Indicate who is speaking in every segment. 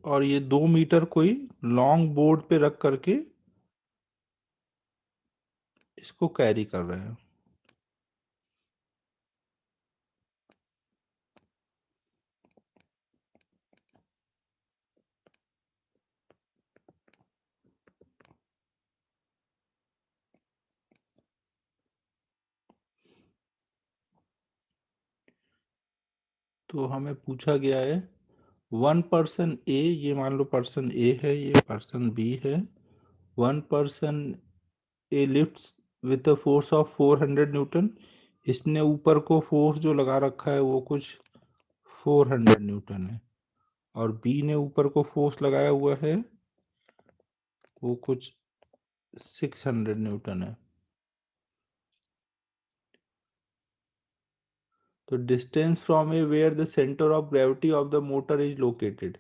Speaker 1: और ये 2 मीटर कोई लॉन्ग बोर्ड पे रख करके इसको कैरी कर रहे हैं। तो हमें पूछा गया है 1 पर्सन ए, ये मान लो पर्सन ए है, ये पर्सन बी है। 1 person A lifts with a force of 400 Newton. इसने ऊपर को फोर्स जो लगा रखा है वो कुछ 400 न्यूटन है, और बी ने ऊपर को फोर्स लगाया हुआ है वो कुछ 600 न्यूटन है। तो distance from A where the centre of gravity of the motor is located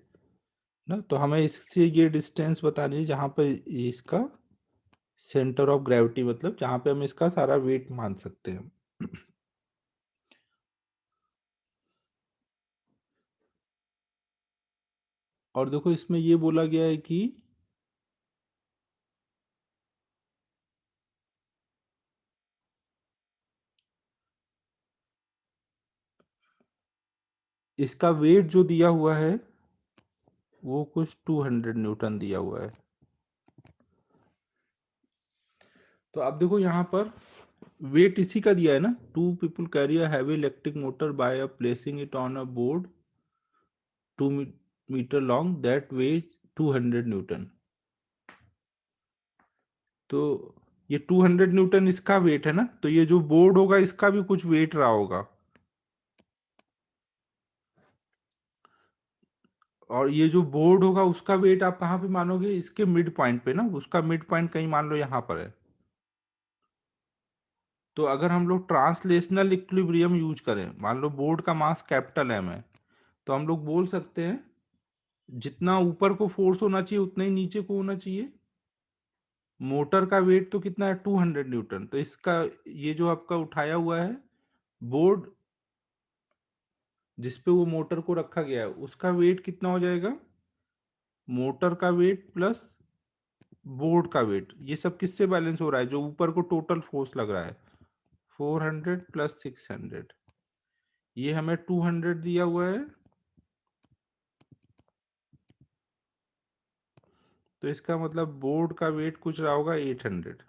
Speaker 1: ना, तो हमें इससे ये डिस्टेंस बतानी है जहाँ पे इसका सेंटर ऑफ ग्रेविटी, मतलब जहाँ पे हम इसका सारा वेट मान सकते हैं। और देखो इसमें ये बोला गया है कि इसका वेट जो दिया हुआ है वो कुछ 200 न्यूटन दिया हुआ है। तो आप देखो यहाँ पर वेट इसी का दिया है ना, 2 people carry a heavy electric motor by a placing it on a board 2 metre long that weighs 200 newton. तो ये 200 न्यूटन इसका वेट है ना, तो ये जो बोर्ड होगा इसका भी कुछ वेट रहा होगा। और ये जो बोर्ड होगा उसका वेट आप कहाँ पे मानोगे, इसके मिड पॉइंट पे ना, उसका मिड पॉइंट कहीं मान लो यहाँ पर है। तो अगर हम लोग ट्रांसलेशनल इक्विलिब्रियम यूज करें, मान लो बोर्ड का मास कैपिटल एम है, तो हम लोग बोल सकते हैं जितना ऊपर को फोर्स होना चाहिए उतना ही नीचे को होना चाहिए। मोटर का वेट तो कितना है 200 न्यूटन, तो इसका ये जो आपका उठाया हुआ है बोर्ड जिसपे वो मोटर को रखा गया है उसका वेट कितना हो जाएगा, मोटर का वेट प्लस बोर्ड का वेट, ये सब किससे बैलेंस हो रहा है, जो ऊपर को टोटल फोर्स लग रहा है 400 प्लस 600, ये हमें 200 दिया हुआ है। तो इसका मतलब बोर्ड का वेट कुछ रहा होगा 800।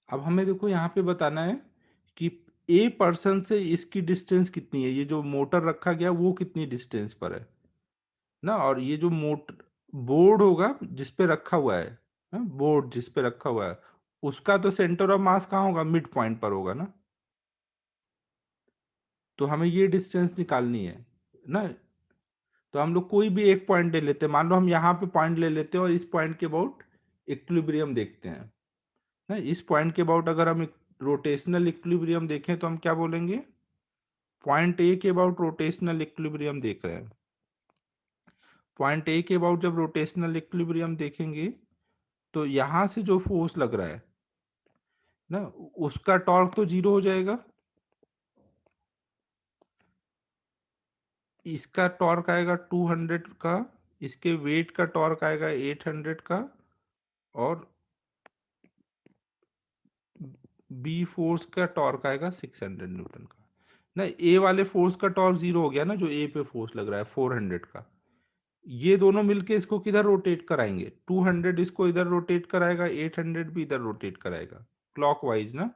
Speaker 1: अब हमें देखो यहाँ पे बताना है कि ए पर्सन से इसकी डिस्टेंस कितनी है, ये जो मोटर रखा गया वो कितनी डिस्टेंस पर है ना, और ये जो मोटर बोर्ड होगा जिस पे रखा हुआ है ना, बोर्ड जिस पे रखा हुआ है उसका तो सेंटर ऑफ मास कहाँ होगा, मिड पॉइंट पर होगा ना। तो हमें ये डिस्टेंस निकालनी है ना। तो हम लोग कोई भी एक पॉइंट ले लेते हैं, मान लो हम यहाँ पे पॉइंट ले लेते हैं और इस पॉइंट के अबाउट इक्विलिब्रियम देखते हैं ना। इस पॉइंट के अबाउट अगर हम रोटेशनल इक्विलिब्रियम देखें तो हम क्या बोलेंगे, पॉइंट ए के अबाउट रोटेशनल इक्विलिब्रियम देख रहे हैं। पॉइंट ए के अबाउट जब रोटेशनल इक्विलिब्रियम देखेंगे तो यहाँ से जो फोर्स लग रहा है ना उसका टॉर्क तो 0 हो जाएगा, इसका टॉर्क आएगा 200 का, इसके वेट का टॉर्क आएगा 800 का, और बी फोर्स का टॉर्क आएगा 600 न्यूटन का ना। ए वाले फोर्स का टॉर्क 0 हो गया ना, जो ए पे फोर्स लग रहा है 400 का। ये दोनों मिलके इसको किधर रोटेट कराएंगे, 200 इसको इधर रोटेट कराएगा, 800 भी इधर रोटेट कराएगा क्लॉकवाइज ना,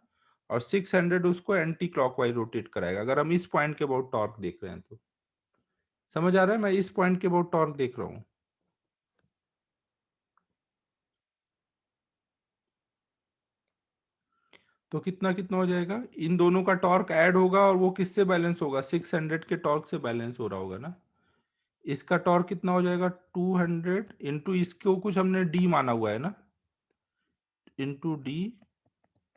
Speaker 1: और 600 उसको एंटी क्लॉकवाइज रोटेट कराएगा। अगर हम इस पॉइंट के अबाउट टॉर्क देख रहे हैं तो समझ आ रहा है, मैं इस पॉइंट के अबाउट टॉर्क देख रहा हूँ। तो कितना कितना हो जाएगा, इन दोनों का टॉर्क ऐड होगा और वो किससे बैलेंस होगा, 600 के टॉर्क से बैलेंस हो रहा होगा ना। इसका टॉर्क कितना हो जाएगा 200 इंटू इसको कुछ हमने डी माना हुआ है ना, इंटू डी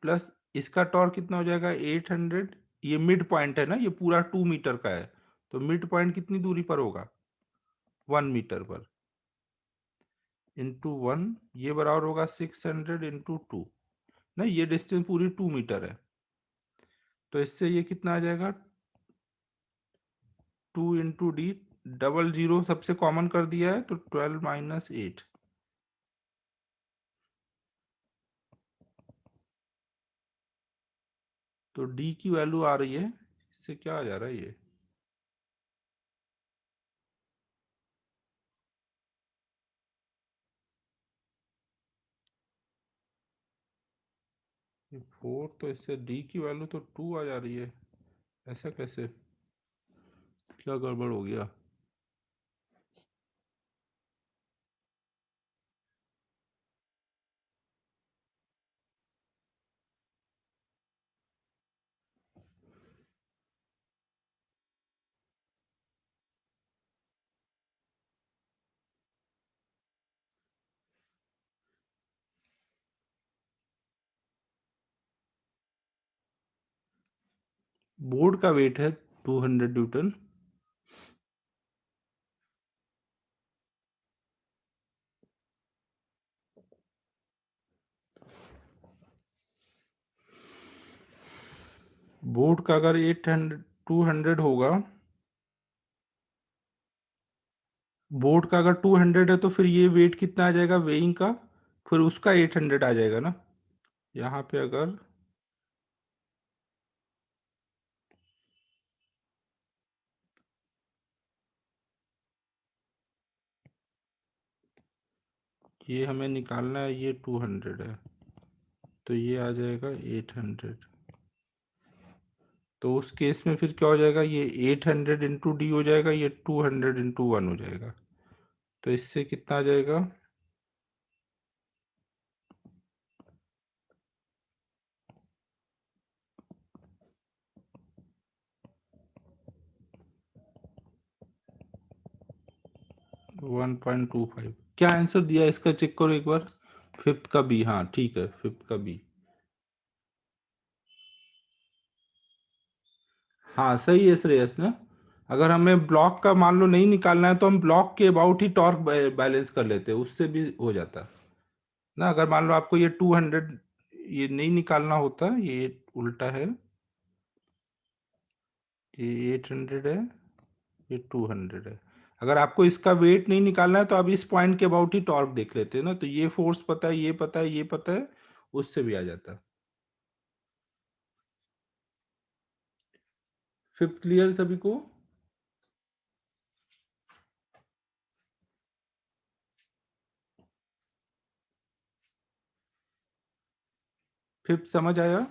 Speaker 1: प्लस इसका टॉर्क कितना हो जाएगा 800। ये मिड पॉइंट है ना, ये पूरा 2 मीटर का है, तो मिड पॉइंट कितनी दूरी पर होगा 1 मीटर पर, इंटू 1, ये बराबर होगा 600 इंटू 2 नहीं, ये डिस्टेंस पूरी 2 मीटर है। तो इससे ये कितना आ जाएगा, 2 × d, डबल जीरो सबसे कॉमन कर दिया है तो 12 - 8। तो d की वैल्यू आ रही है, इससे क्या आ जा रहा है ये, ये 4, तो इससे d की वैल्यू तो 2 आ जा रही है, ऐसा कैसे, क्या गड़बड़ हो गया। बोर्ड का वेट है 200 न्यूटन। बोर्ड का अगर 200 होगा, बोर्ड का अगर 200 है तो फिर ये वेट कितना आ जाएगा वेइंग का, फिर उसका 800 आ जाएगा ना, यहाँ पे अगर ये हमें निकालना है, ये 200 है तो ये आ जाएगा 800। तो उस केस में फिर क्या हो जाएगा, ये 800 × d हो जाएगा, ये 200 × 1 हो जाएगा। तो इससे कितना आ जाएगा, 1.25। क्या आंसर दिया इसका, चेक करो एक बार। फिफ्थ का बी, हाँ ठीक है, फिफ्थ का बी। हाँ सही है श्रेयस ना। अगर हमें ब्लॉक का मान लो नहीं निकालना है तो हम ब्लॉक के अबाउट ही टॉर्क बैलेंस कर लेते हैं, उससे भी हो जाता ना। अगर मान लो आपको ये 200 ये नहीं निकालना होता, ये उल्टा है, ये 800 है, ये 200 है। अगर आपको इसका वेट नहीं निकालना है तो आप इस पॉइंट के अबाउट ही टॉर्क देख लेते हैं ना, तो ये फोर्स पता है, ये पता है, ये पता है, उससे भी आ जाता। फिफ्थ क्लियर सभी को। फिफ्थ समझ आया।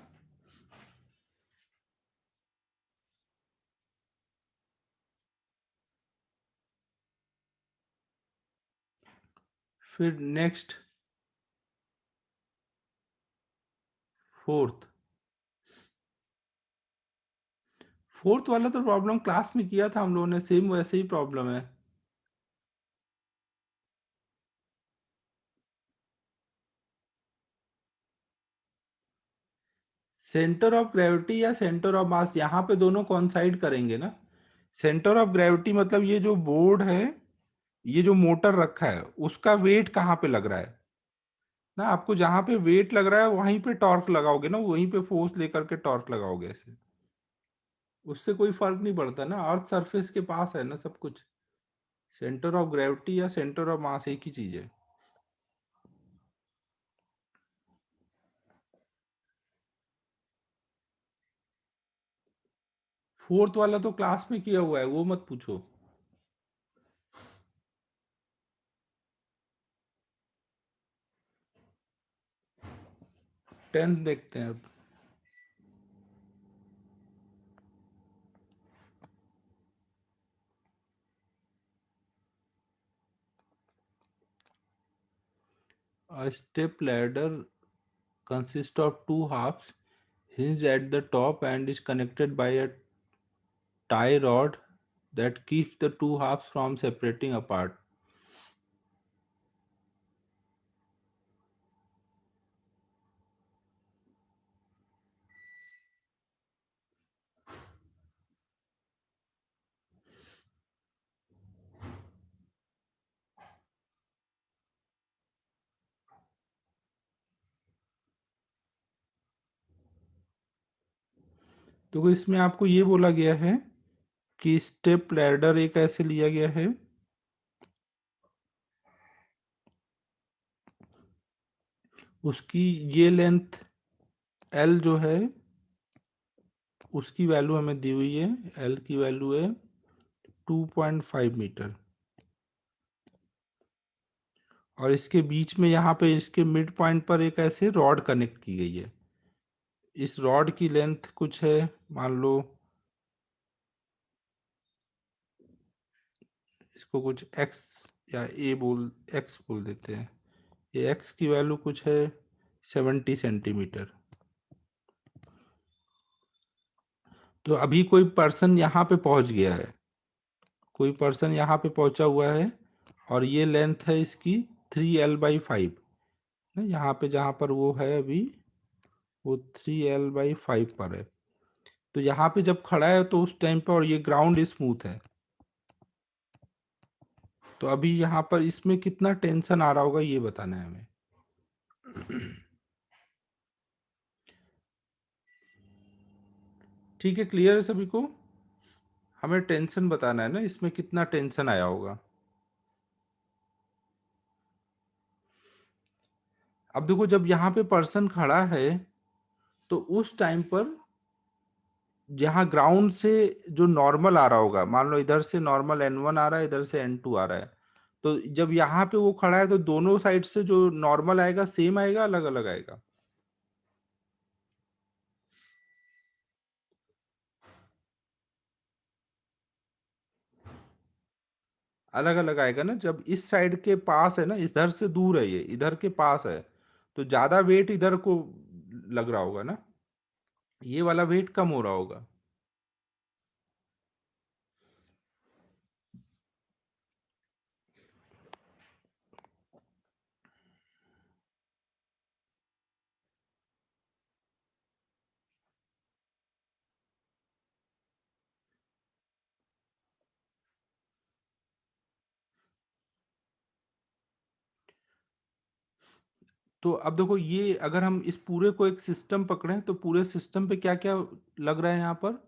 Speaker 1: फिर नेक्स्ट फोर्थ। फोर्थ वाला तो प्रॉब्लम क्लास में किया था हम लोगों ने, सेम वैसे ही प्रॉब्लम है। सेंटर ऑफ ग्रेविटी या सेंटर ऑफ मास, यहाँ पे दोनों कॉन्साइड करेंगे ना। सेंटर ऑफ ग्रेविटी मतलब ये जो बोर्ड है, ये जो मोटर रखा है उसका वेट कहाँ पे लग रहा है ना, आपको जहां पे वेट लग रहा है वहीं पे टॉर्क लगाओगे ना, वहीं पे फोर्स लेकर के टॉर्क लगाओगे ऐसे। उससे कोई फर्क नहीं पड़ता ना, अर्थ सरफेस के पास है ना सब कुछ। सेंटर ऑफ ग्रेविटी या सेंटर ऑफ मास एक ही चीज है। फोर्थ वाला तो क्लास में किया हुआ है, वो मत पूछो। 10th देखते हैं अब। A step ladder consists of two halves hinged at the top and is connected by a tie rod that keeps the two halves from separating apart. तो इसमें आपको ये बोला गया है कि स्टेप लैडर एक ऐसे लिया गया है, उसकी ये लेंथ एल जो है उसकी वैल्यू हमें दी हुई है, एल की वैल्यू है 2.5 मीटर, और इसके बीच में यहाँ पे इसके मिड पॉइंट पर एक ऐसे रॉड कनेक्ट की गई है। इस रॉड की लेंथ कुछ है, मान लो इसको कुछ एक्स या एक्स बोल देते हैं, ये एक्स की वैल्यू कुछ है 70 सेंटीमीटर। तो अभी कोई पर्सन यहाँ पे पहुंच गया है, कोई पर्सन यहाँ पे पहुंचा हुआ है, और ये लेंथ है इसकी 3L/5, यहाँ पे जहाँ पर वो है अभी वो 3L/5 पर है। तो यहाँ पे जब खड़ा है तो उस टाइम पे, और ये ग्राउंड स्मूथ है, तो अभी यहाँ पर इसमें कितना टेंशन आ रहा होगा ये बताना है हमें। ठीक है, क्लियर है सभी को? हमें टेंशन बताना है ना, इसमें कितना टेंशन आया होगा। अब देखो, जब यहाँ पे पर्सन खड़ा है तो उस टाइम पर जहाँ ग्राउंड से जो नॉर्मल आ रहा होगा, मान लो इधर से नॉर्मल N1 आ रहा है, इधर से N2 आ रहा है, तो जब यहाँ पे वो खड़ा है तो दोनों साइड से जो नॉर्मल आएगा सेम आएगा, अलग अलग आएगा? अलग अलग आएगा ना। जब इस साइड के पास है ना, इधर से दूर है, ये इधर के पास है, तो ज्यादा वेट इधर को लग रहा होगा ना, ये वाला वेट कम हो रहा होगा। तो अब देखो, ये अगर हम इस पूरे को एक सिस्टम पकड़ें तो पूरे सिस्टम पे क्या क्या लग रहा है यहाँ पर?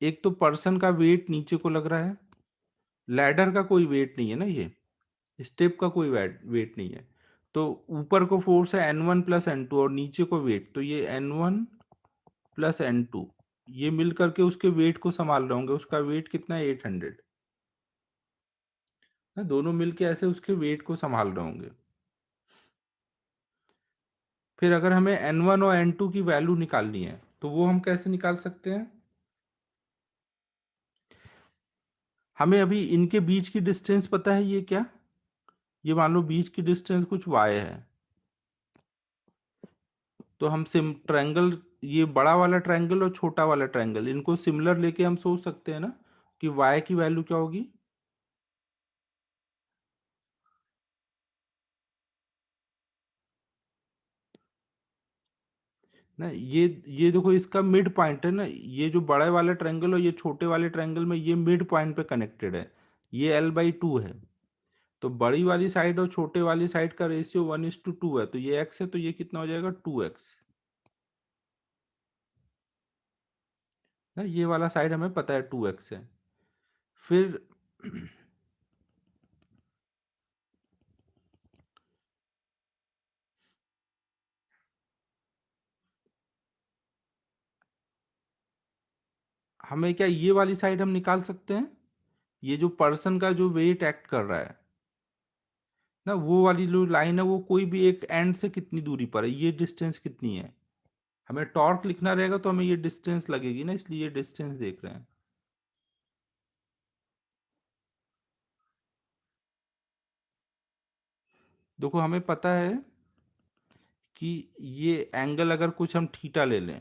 Speaker 1: एक तो पर्सन का वेट नीचे को लग रहा है, लैडर का कोई वेट नहीं है ना, ये स्टेप का कोई वेट नहीं है। तो ऊपर को फोर्स है N1 + N2, और नीचे को वेट, तो ये N1 + N2, ये मिल करके उसके वेट को संभाल रहे होंगे। उसका वेट कितना है? 800 ना, दोनों मिलके ऐसे उसके वेट को संभाल रहे होंगे। फिर अगर हमें N1 और N2 की वैल्यू निकालनी है तो वो हम कैसे निकाल सकते हैं? हमें अभी इनके बीच की डिस्टेंस पता है, ये क्या, ये मान लो बीच की डिस्टेंस कुछ y है, तो हम सिम ट्रायंगल, ये बड़ा वाला ट्रायंगल और छोटा वाला ट्रायंगल, इनको सिमिलर लेके हम सोच सकते हैं ना कि y की वैल्यू क्या होगी। ना, ये देखो, इसका मिड पॉइंट है ना, ये जो बड़े वाले ट्रायंगल और ये छोटे वाले ट्रायंगल में ये मिड पॉइंट पे कनेक्टेड है, ये L/2 है। तो बड़ी वाली साइड और छोटे वाली साइड का रेशियो 1:2 है, तो ये x है, तो ये कितना हो जाएगा? 2x ना, ये वाला साइड हमें पता है 2x है। फिर हमें क्या ये वाली साइड हम निकाल सकते हैं? ये जो पर्सन का जो वेट एक्ट कर रहा है ना, वो वाली जो लाइन है वो कोई भी एक एंड से कितनी दूरी पर है, ये डिस्टेंस कितनी है? हमें टॉर्क लिखना रहेगा तो हमें ये डिस्टेंस लगेगी ना, इसलिए ये डिस्टेंस देख रहे हैं। देखो, हमें पता है कि ये एंगल अगर कुछ हम थीटा ले लें,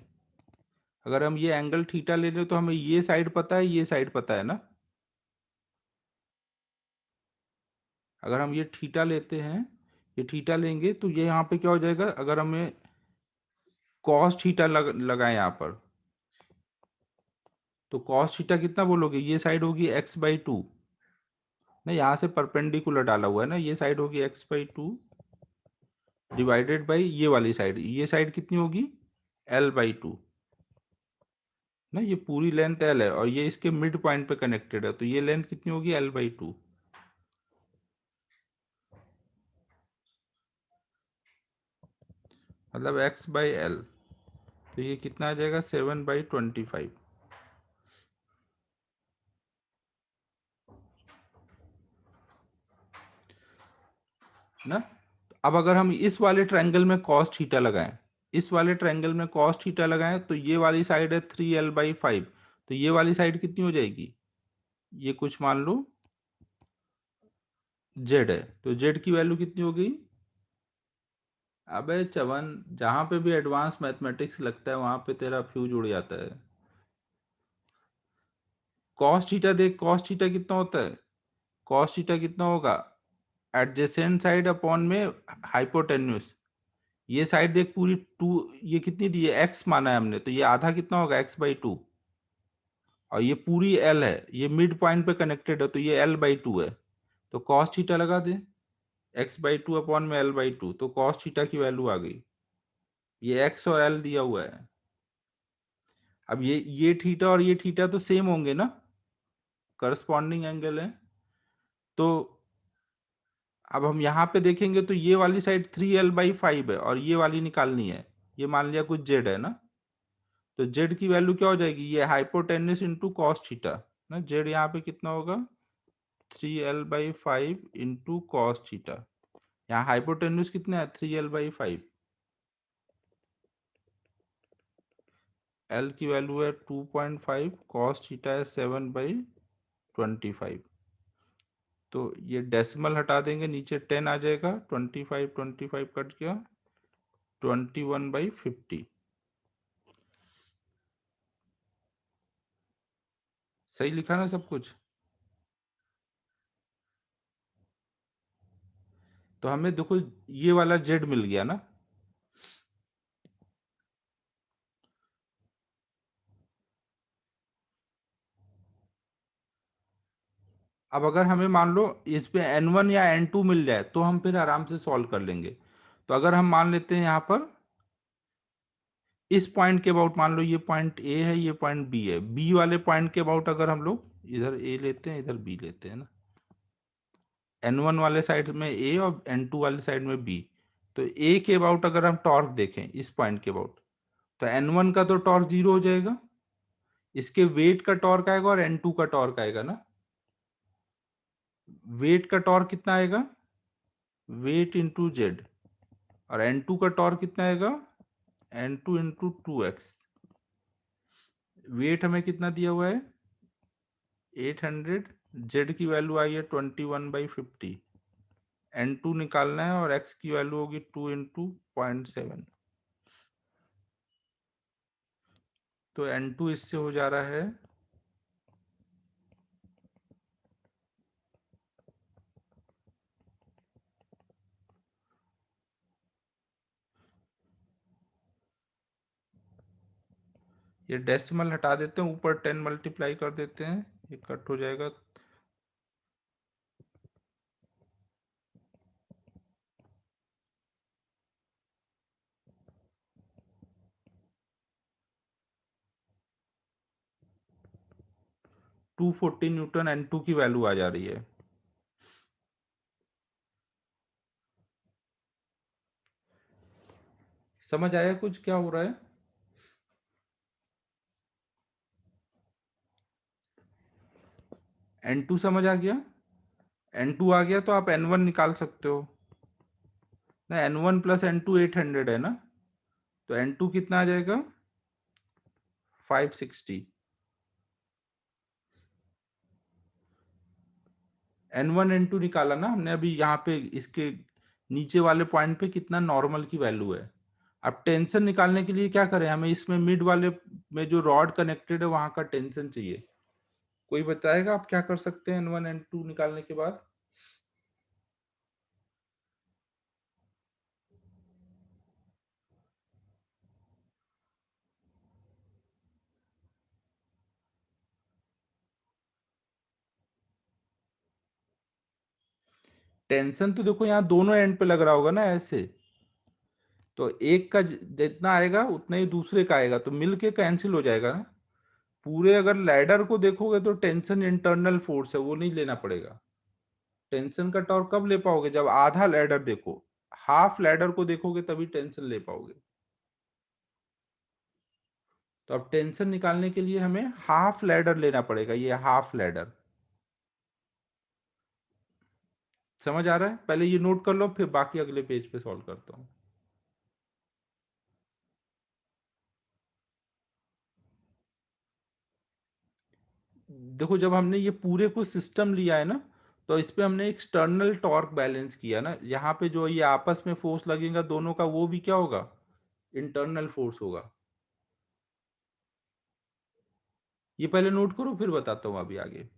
Speaker 1: अगर हम ये एंगल थीटा ले लें तो हमें ये साइड पता है, ये साइड पता है ना। अगर हम ये थीटा लेते हैं, ये थीटा लेंगे तो ये यहाँ पे क्या हो जाएगा, अगर हमें कॉस थीटा लगाए यहाँ पर, तो कॉस थीटा कितना बोलोगे? ये साइड होगी x/2 ना, यहाँ से परपेंडिकुलर डाला हुआ है ना, ये साइड होगी x/2 डिवाइडेड बाई ये वाली साइड, ये साइड कितनी होगी? L/2 ना, ये पूरी लेंथ एल है और ये इसके मिड पॉइंट पे कनेक्टेड है, तो ये लेंथ कितनी होगी, L/2। मतलब x/L, तो ये कितना आ जाएगा, 7/25 ना। अब अगर हम इस वाले ट्रायंगल में cos थीटा लगाएं, इस वाले ट्रायंगल में cos थीटा लगाएं, तो ये वाली साइड है 3L/5, तो ये वाली साइड कितनी हो जाएगी, ये कुछ मान लो z है, तो z की वैल्यू कितनी हो गई। अबे चवन, जहां पे भी एडवांस मैथमेटिक्स लगता है वहां पे तेरा फ्यूज उड़ जाता है। cos थीटा देख, cos थीटा कितना होता है, cos थीटा कितना होगा, एडजेसेंट साइड अपॉन में हाइपोटेन्यूस। ये साइड देख पूरी टू, ये कितनी दी है, x माना है हमने, तो ये आधा कितना होगा, x/2। और ये पूरी l है, ये मिड पॉइंट पे कनेक्टेड है, तो ये L/2 है। तो cos थीटा लगा दे, x/2 अपॉन में L/2, तो cos थीटा की वैल्यू आ गई। ये x और l दिया हुआ है। अब ये थीटा और ये थीटा तो सेम होंगे ना, करस्पॉन्डिंग एंगल है। तो अब हम यहाँ पे देखेंगे तो ये वाली साइड 3L/5 है और ये वाली निकालनी है, ये मान लिया कुछ z है ना, तो z की वैल्यू क्या हो जाएगी, ये हाइपोटेन्यूस इंटू कॉस थीटा ना, z यहाँ पे कितना होगा, 3L/5 इंटू कॉस थीटा। यहाँ हाइपोटेन्यूस कितना है, 3L/5, l की वैल्यू है 2.5, कॉस थीटा है 7/25। तो ये डेसिमल हटा देंगे, नीचे 10 आ जाएगा, 25 कट गया, 21/50। सही लिखा ना सब कुछ। तो हमें देखो ये वाला जेड मिल गया ना। अब अगर हमें मान लो इस पे n1 या n2 मिल जाए तो हम फिर आराम से सॉल्व कर लेंगे। तो अगर हम मान लेते हैं यहाँ पर इस पॉइंट के अबाउट, मान लो ये पॉइंट ए है, ये पॉइंट बी है, बी वाले पॉइंट के अबाउट अगर हम लोग इधर ए लेते हैं, इधर बी लेते हैं ना, n1 वाले साइड में ए और n2 वाले साइड में बी, तो ए के अबाउट अगर हम टॉर्क देखें इस पॉइंट के अबाउट, तो n1 का तो टॉर्क 0 हो जाएगा, इसके वेट का टॉर्क आएगा और n2 का टॉर्क आएगा ना। वेट का टॉर्क कितना आएगा, वेट इंटू जेड, और n2 का टॉर्क कितना आएगा, n2 इंटू 2x। वेट हमें कितना दिया हुआ है, 800, जेड की वैल्यू आई है 21/50, n2 निकालना है और x की वैल्यू होगी 2 इंटू 0.7, तो n2 इससे हो जा रहा है, ये डेसिमल हटा देते हैं, ऊपर 10 मल्टीप्लाई कर देते हैं, ये कट हो जाएगा, 240 न्यूटन n2 की वैल्यू आ जा रही है। समझ आया कुछ क्या हो रहा है। n2 समझ आ गया, n2 आ गया तो आप n1 निकाल सकते हो ना, n1 प्लस n2 800 है ना, तो n2 कितना आ जाएगा, 560। n1 n2 निकाला ना हमने अभी, यहाँ पे इसके नीचे वाले पॉइंट पे कितना नॉर्मल की वैल्यू है। अब टेंशन निकालने के लिए क्या करें, हमें इसमें मिड वाले में जो रॉड कनेक्टेड है वहां का टेंशन चाहिए। कोई बताएगा आप क्या कर सकते हैं n1 n2 निकालने के बाद। टेंशन तो देखो यहाँ दोनों एंड पे लग रहा होगा ना ऐसे, तो एक का जितना आएगा उतना ही दूसरे का आएगा, तो मिलके कैंसिल हो जाएगा ना। पूरे अगर लैडर को देखोगे तो टेंशन इंटरनल फोर्स है, वो नहीं लेना पड़ेगा। टेंशन का टॉर्क कब ले पाओगे, जब आधा लैडर देखो, हाफ लैडर को देखोगे तभी टेंशन ले पाओगे। तो अब टेंशन निकालने के लिए हमें हाफ लैडर लेना पड़ेगा, ये हाफ लैडर। समझ आ रहा है? पहले ये नोट कर लो, फिर बाकी अगले पेज पे सॉल्व करता हूँ। देखो जब हमने ये पूरे को सिस्टम लिया है ना, तो इस पे हमने एक्सटर्नल टॉर्क बैलेंस किया ना, यहाँ पे जो ये आपस में फोर्स लगेगा दोनों का, वो भी क्या होगा, इंटरनल फोर्स होगा। ये पहले नोट करो, फिर बताता हूँ अभी आगे।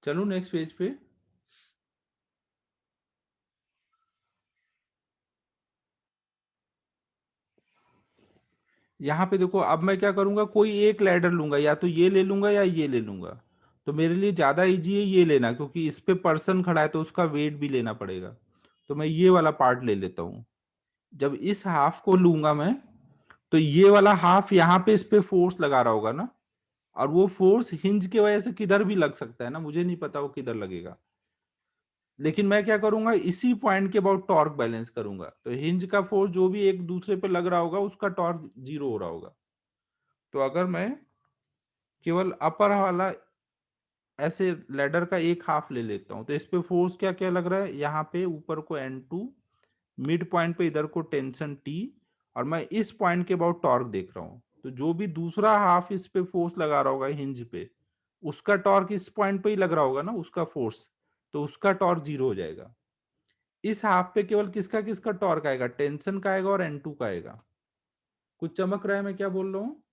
Speaker 1: चलो नेक्स्ट पेज पे। यहाँ पे देखो, अब मैं क्या करूंगा, कोई एक लैडर लूंगा, या तो ये ले लूंगा या ये ले लूंगा। तो मेरे लिए ज्यादा इजी है ये लेना, क्योंकि इस पे पर्सन खड़ा है तो उसका वेट भी लेना पड़ेगा। तो मैं ये वाला पार्ट ले लेता हूँ। जब इस हाफ को लूंगा मैं, तो ये वाला हाफ यहाँ पे इस पे फोर्स लगा रहा होगा ना, और वो फोर्स हिंज की वजह से किधर भी लग सकता है ना, मुझे नहीं पता वो किधर लगेगा। लेकिन मैं क्या करूंगा, इसी पॉइंट के अबाउट टॉर्क बैलेंस करूंगा, तो हिंज का फोर्स जो भी एक दूसरे पे लग रहा होगा उसका टॉर्क जीरो हो रहा होगा। तो अगर मैं केवल अपर वाला ऐसे लेडर का एक हाफ ले लेता हूँ, तो इस पे फोर्स क्या क्या लग रहा है, यहाँ पे ऊपर को N2, मिड पॉइंट पे इधर को टेंशन T, और मैं इस पॉइंट के अबाउट टॉर्क देख रहा हूँ। तो जो भी दूसरा हाफ इस पे फोर्स लगा रहा होगा हिंज पे, उसका टॉर्क इस पॉइंट पे ही लग रहा होगा ना, उसका फोर्स, तो उसका टॉर्क जीरो हो जाएगा। इस हाफ पे केवल किसका किसका टॉर्क आएगा, टेंशन का आएगा और N2 का आएगा। कुछ चमक रहा है मैं क्या बोल रहा हूँ?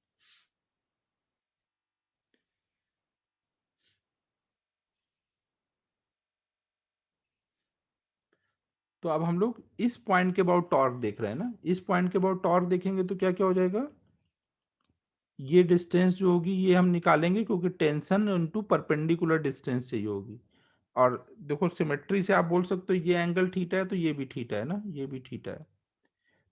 Speaker 1: तो अब हम लोग इस पॉइंट के अबाउट टॉर्क देख रहे हैं ना, इस पॉइंट के अबाउट टॉर्क देखेंगे तो क्या क्या हो जाएगा, ये डिस्टेंस जो होगी ये हम निकालेंगे, क्योंकि टेंशन इनटू परपेंडिकुलर डिस्टेंस चाहिए होगी। और देखो सिमेट्री से आप बोल सकते हो ये एंगल थीटा है तो ये भी थीटा है ना, ये भी थीटा है।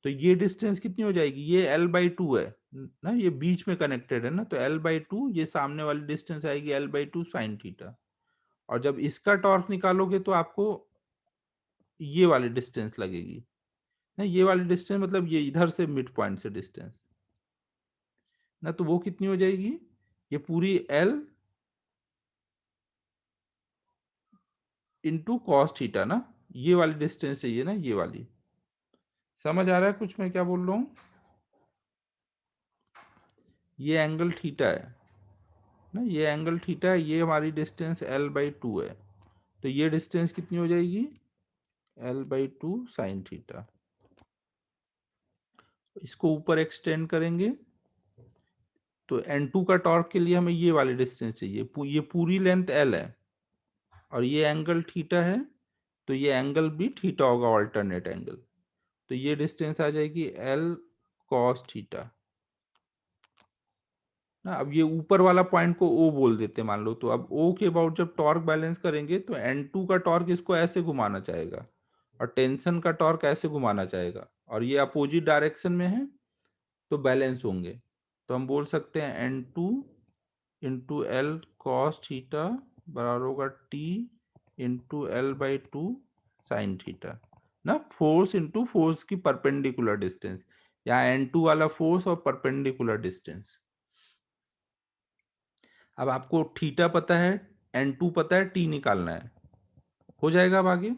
Speaker 1: तो ये डिस्टेंस कितनी हो जाएगी, ये L/2 है ना, ये बीच में कनेक्टेड है ना, तो L/2, ये सामने वाली डिस्टेंस आएगी L/2 साइन थीटा। और जब इसका टॉर्क निकालोगे तो आपको ये वाली डिस्टेंस लगेगी ना, ये वाली डिस्टेंस मतलब ये इधर से मिड पॉइंट से डिस्टेंस ना, तो वो कितनी हो जाएगी, ये पूरी L इंटू कॉस थीटा ना, ये वाली डिस्टेंस चाहिए ना, ये वाली। समझ आ रहा है कुछ मैं क्या बोल रहा हूँ? ये एंगल थीटा है ना, ये एंगल थीटा है, ये हमारी डिस्टेंस L/2 है। तो ये डिस्टेंस कितनी हो जाएगी, L/2 साइन थीटा। इसको ऊपर एक्सटेंड करेंगे, तो N2 का टॉर्क के लिए हमें ये वाली डिस्टेंस चाहिए, ये पूरी लेंथ L है, और ये एंगल थीटा है, तो ये एंगल भी थीटा होगा, ऑल्टरनेट एंगल। तो ये डिस्टेंस आ जाएगी L cos थीटा ना। अब ये ऊपर वाला पॉइंट को O बोल देते हैं मान लो, तो अब O के अबाउट जब टॉर्क बैलेंस करेंगे तो N2 का टॉर्क इसको ऐसे घुमाना चाहेगा, और टेंशन का टॉर्क ऐसे घुमाना चाहेगा, और ये अपोजिट डायरेक्शन में है, तो बैलेंस होंगे। तो हम बोल सकते हैं N2 into L cos theta बराबर होगा T into L/2 sine theta ना, फोर्स इंटू फोर्स की परपेंडिकुलर डिस्टेंस। यहाँ n2 वाला फोर्स और परपेंडिकुलर डिस्टेंस। अब आपको थीटा पता है, n2 पता है, t निकालना है, हो जाएगा अब आगे।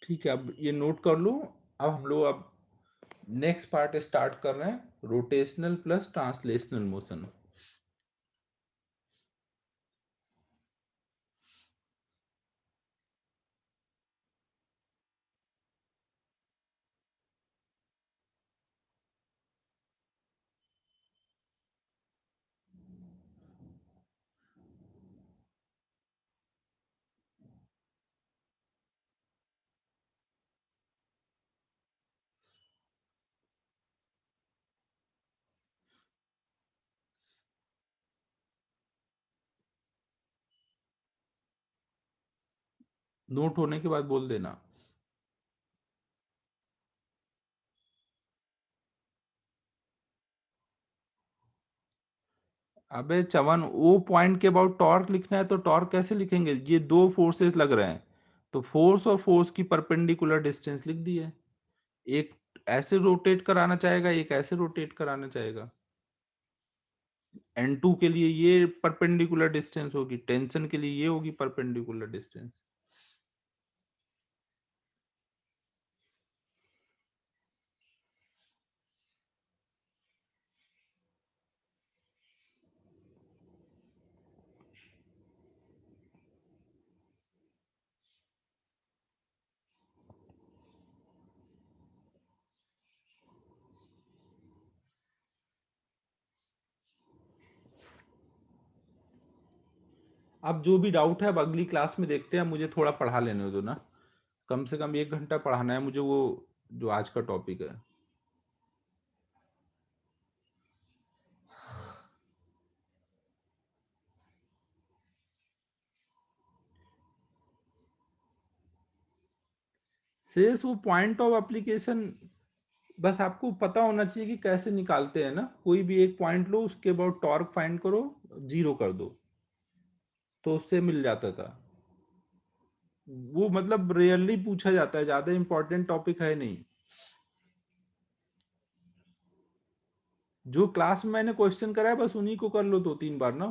Speaker 1: ठीक है, अब ये नोट कर लो। अब हम लोग अब नेक्स्ट पार्ट स्टार्ट कर रहे हैं, rotational plus translational motion. Note होने के बाद बोल देना। अबे चवन, ओ पॉइंट के अबाउट टॉर्क लिखना है तो टॉर्क कैसे लिखेंगे? ये दो फोर्सेस लग रहे हैं, तो फोर्स और फोर्स की परपेंडिकुलर डिस्टेंस लिख दी है। एक ऐसे रोटेट कराना चाहेगा, एक ऐसे रोटेट कराना चाहेगा। n2 के लिए ये परपेंडिकुलर डिस्टेंस होगी, टेंशन के लिए ये होगी परपेंडिकुलर डिस्टेंस। अब जो भी डाउट है अब अगली क्लास में देखते हैं, मुझे थोड़ा पढ़ा लेने दो ना, कम से कम 1 घंटा पढ़ाना है मुझे वो जो आज का टॉपिक है। शेष वो पॉइंट ऑफ एप्लीकेशन, बस आपको पता होना चाहिए कि कैसे निकालते हैं ना। कोई भी एक पॉइंट लो, उसके बाद टॉर्क फाइंड करो, जीरो कर दो, तो उससे मिल जाता था। वो मतलब रेयरली पूछा जाता है, ज्यादा इंपॉर्टेंट टॉपिक है नहीं। जो क्लास में मैंने क्वेश्चन कराया बस उन्हीं को कर लो 2-3 बार ना।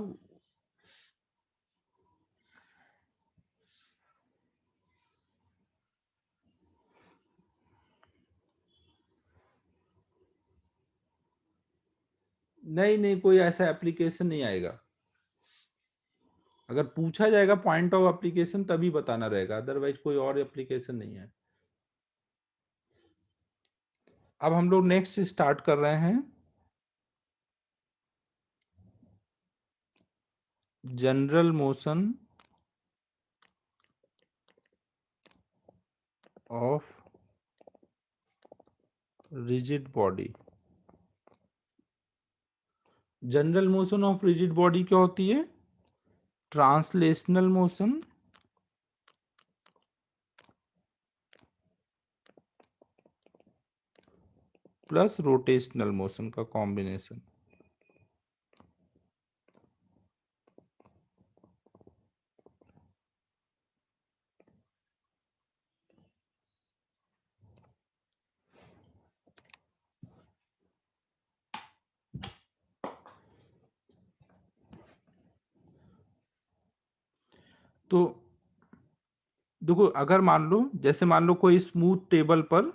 Speaker 1: नहीं नहीं, कोई ऐसा एप्लीकेशन नहीं आएगा। अगर पूछा जाएगा पॉइंट ऑफ एप्लीकेशन तभी बताना रहेगा, अदरवाइज कोई और एप्लीकेशन नहीं है। अब हम लोग नेक्स्ट स्टार्ट कर रहे हैं, general motion of rigid body. General motion of rigid body क्या होती है? Translational motion plus rotational motion का कॉम्बिनेशन। तो देखो, अगर मान लो, जैसे मान लो कोई स्मूथ टेबल पर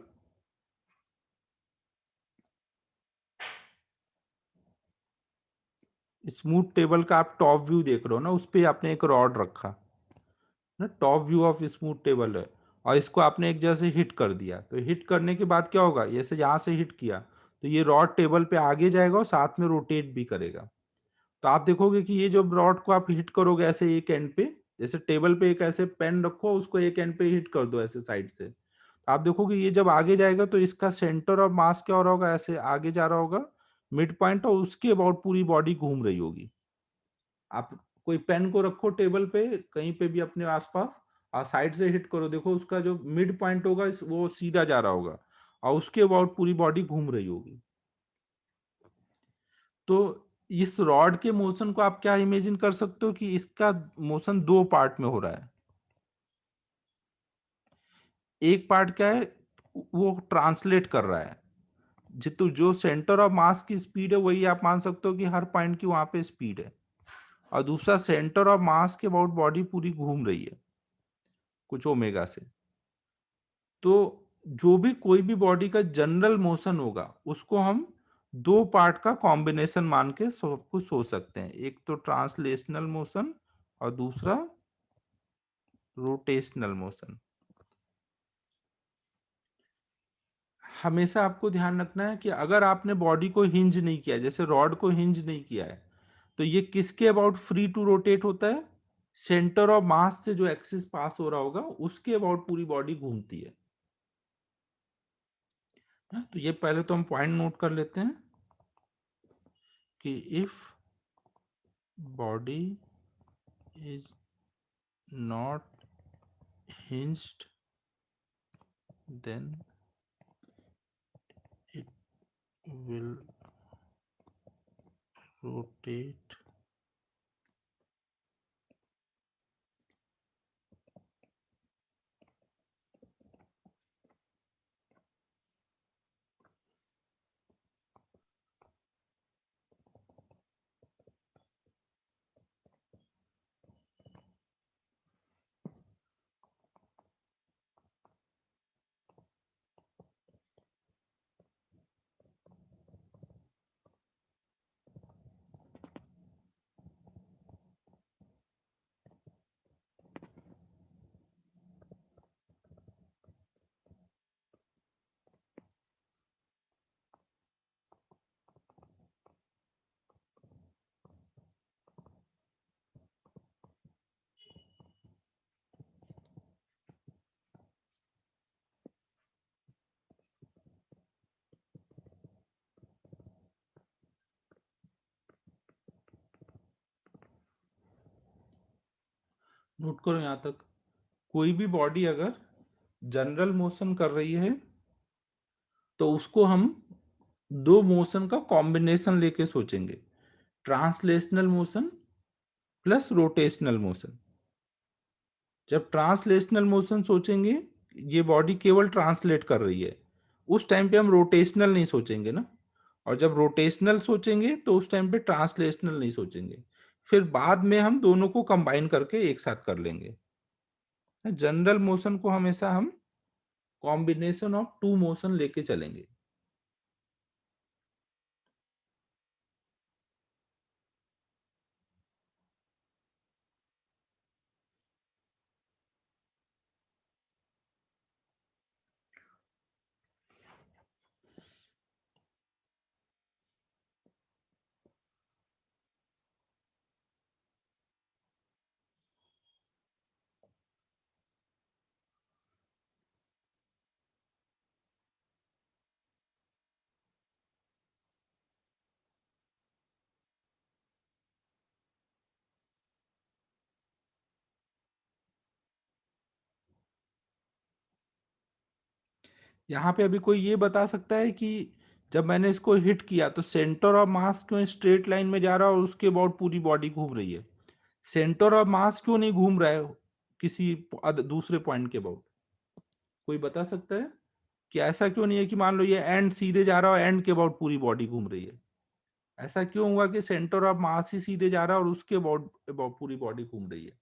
Speaker 1: स्मूथ टेबल का आप टॉप व्यू देख रहे हो ना, उस पे आपने एक रॉड रखा ना, top view of smooth table है, और इसको आपने एक जगह से हिट कर दिया, तो हिट करने के बाद क्या होगा, जैसे यहाँ से हिट किया तो ये रॉड टेबल पे आगे जाएगा और साथ में रोटेट भी करेगा। तो आप देखोगे कि ये जो रॉड को आप हिट करोगे ऐसे एक एंड पे, जैसे टेबल पे एक ऐसे पेन रखो, उसको एक एंड पे हिट कर दो ऐसे साइड से, तो आप देखोगे ये जब आगे जाएगा तो इसका सेंटर ऑफ मास क्या हो रहा होगा, ऐसे आगे जा रहा होगा मिड पॉइंट, और उसके अबाउट पूरी बॉडी घूम रही होगी। आप कोई पेन को रखो टेबल पे कहीं पे भी अपने आसपास, और साइड से हिट करो, देखो उसका जो मिड पॉइंट होगा वो सीधा जा रहा होगा और उसके अबाउट पूरी बॉडी घूम रही होगी। तो इस रॉड के मोशन को आप क्या इमेजिन कर सकते हो कि इसका मोशन दो पार्ट में हो रहा है। एक पार्ट क्या है, वो ट्रांसलेट कर रहा है, जितु जो सेंटर ऑफ मास की स्पीड है वही आप मान सकते हो कि हर पॉइंट की वहां पे स्पीड है, और दूसरा सेंटर ऑफ मास के अबाउट बॉडी पूरी घूम रही है कुछ ओमेगा से। तो जो भी कोई भी बॉडी का जनरल मोशन होगा उसको हम दो पार्ट का कॉम्बिनेशन मान के सब कुछ सोच सकते हैं, एक तो ट्रांसलेशनल मोशन और दूसरा रोटेशनल मोशन। हमेशा आपको ध्यान रखना है कि अगर आपने बॉडी को हिंज नहीं किया, जैसे रॉड को हिंज नहीं किया है, तो ये किसके अबाउट फ्री टू रोटेट होता है, सेंटर ऑफ मास से जो एक्सिस पास हो रहा होगा उसके अबाउट पूरी बॉडी घूमती है ना। तो ये पहले तो हम पॉइंट नोट कर लेते हैं कि if body is not hinged then it will rotate note करो यहां तक। कोई भी बॉडी अगर जनरल मोशन कर रही है तो उसको हम दो मोशन का कॉम्बिनेशन लेके सोचेंगे, translational motion plus rotational motion. जब ट्रांसलेशनल मोशन सोचेंगे, ये बॉडी केवल ट्रांसलेट कर रही है, उस टाइम पे हम रोटेशनल नहीं सोचेंगे ना। और जब रोटेशनल सोचेंगे तो उस टाइम पे ट्रांसलेशनल नहीं सोचेंगे, फिर बाद में हम दोनों को कंबाइन करके एक साथ कर लेंगे। जनरल मोशन को हमेशा हम कॉम्बिनेशन ऑफ टू मोशन लेके चलेंगे। यहाँ पे अभी कोई ये बता सकता है कि जब मैंने इसको हिट किया तो सेंटर ऑफ मास क्यों स्ट्रेट लाइन में जा रहा है और उसके अबाउट पूरी बॉडी घूम रही है, सेंटर ऑफ मास क्यों नहीं घूम रहा है किसी दूसरे पॉइंट के अबाउट। कोई बता सकता है कि ऐसा क्यों नहीं है कि मान लो ये एंड सीधे जा रहा है और एंड के अबाउट पूरी बॉडी घूम रही है, ऐसा क्यों हुआ कि सेंटर ऑफ मास ही सीधे जा रहा है और उसके अबाउट अबाउट पूरी बॉडी घूम रही है।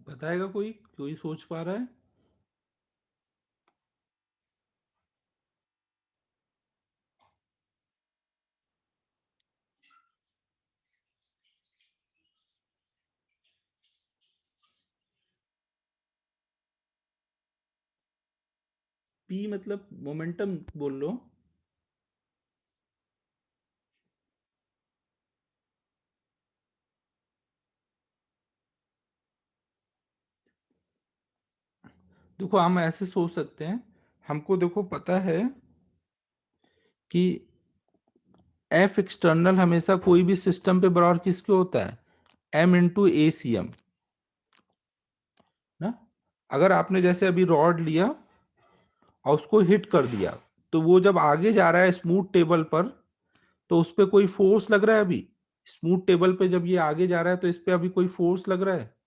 Speaker 1: बताएगा कोई, कोई सोच पा रहा है। पी मतलब मोमेंटम बोल लो। देखो हम ऐसे सोच सकते हैं, हमको देखो पता है कि एफ एक्सटर्नल हमेशा कोई भी सिस्टम पे बराबर किसके होता है, एम इंटू ए सी एम ना। अगर आपने जैसे अभी रॉड लिया और उसको हिट कर दिया, तो वो जब आगे जा रहा है स्मूथ टेबल पर, तो उस पर कोई फोर्स लग रहा है अभी। स्मूथ टेबल पे जब ये आगे जा रहा है तो इस पे अभी कोई फोर्स लग रहा है,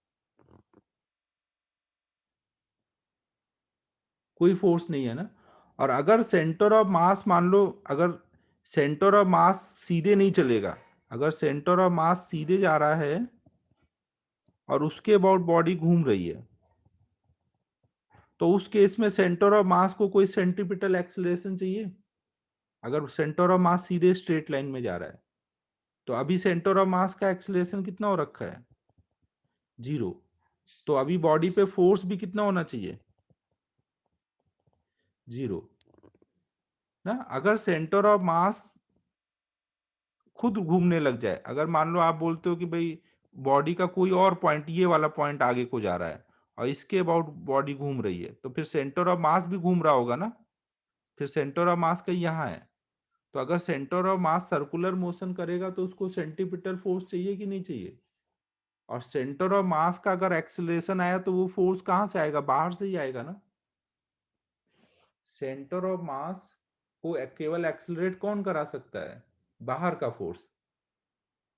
Speaker 1: कोई फोर्स नहीं है ना। और अगर सेंटर ऑफ मास मान लो, अगर सेंटर ऑफ मास सीधे नहीं चलेगा, अगर सेंटर ऑफ मास सीधे जा रहा है और उसके अबाउट बॉडी घूम रही है, तो उस केस में सेंटर ऑफ मास को कोई सेंट्रीपिटल एक्सेलरेशन चाहिए। अगर सेंटर ऑफ मास सीधे स्ट्रेट लाइन में जा रहा है, तो अभी सेंटर ऑफ मास का एक्सेलरेशन कितना हो रखा है, 0। तो अभी बॉडी पे फोर्स भी कितना होना चाहिए, 0 ना। अगर सेंटर ऑफ मास खुद घूमने लग जाए, अगर मान लो आप बोलते हो कि भाई बॉडी का कोई और पॉइंट, ये वाला पॉइंट आगे को जा रहा है और इसके अबाउट बॉडी घूम रही है, तो फिर सेंटर ऑफ मास भी घूम रहा होगा ना। फिर सेंटर ऑफ मास कहीं यहाँ है, तो अगर centre of mass circular motion करेगा तो उसको सेंट्रीपिटल फोर्स चाहिए कि नहीं चाहिए। और सेंटर ऑफ मास का अगर एक्सेलरेशन आया तो वो फोर्स कहाँ से आएगा, बाहर से ही आएगा ना। सेंटर ऑफ मास को केवल एक्सेलरेट कौन करा सकता है, बाहर का फोर्स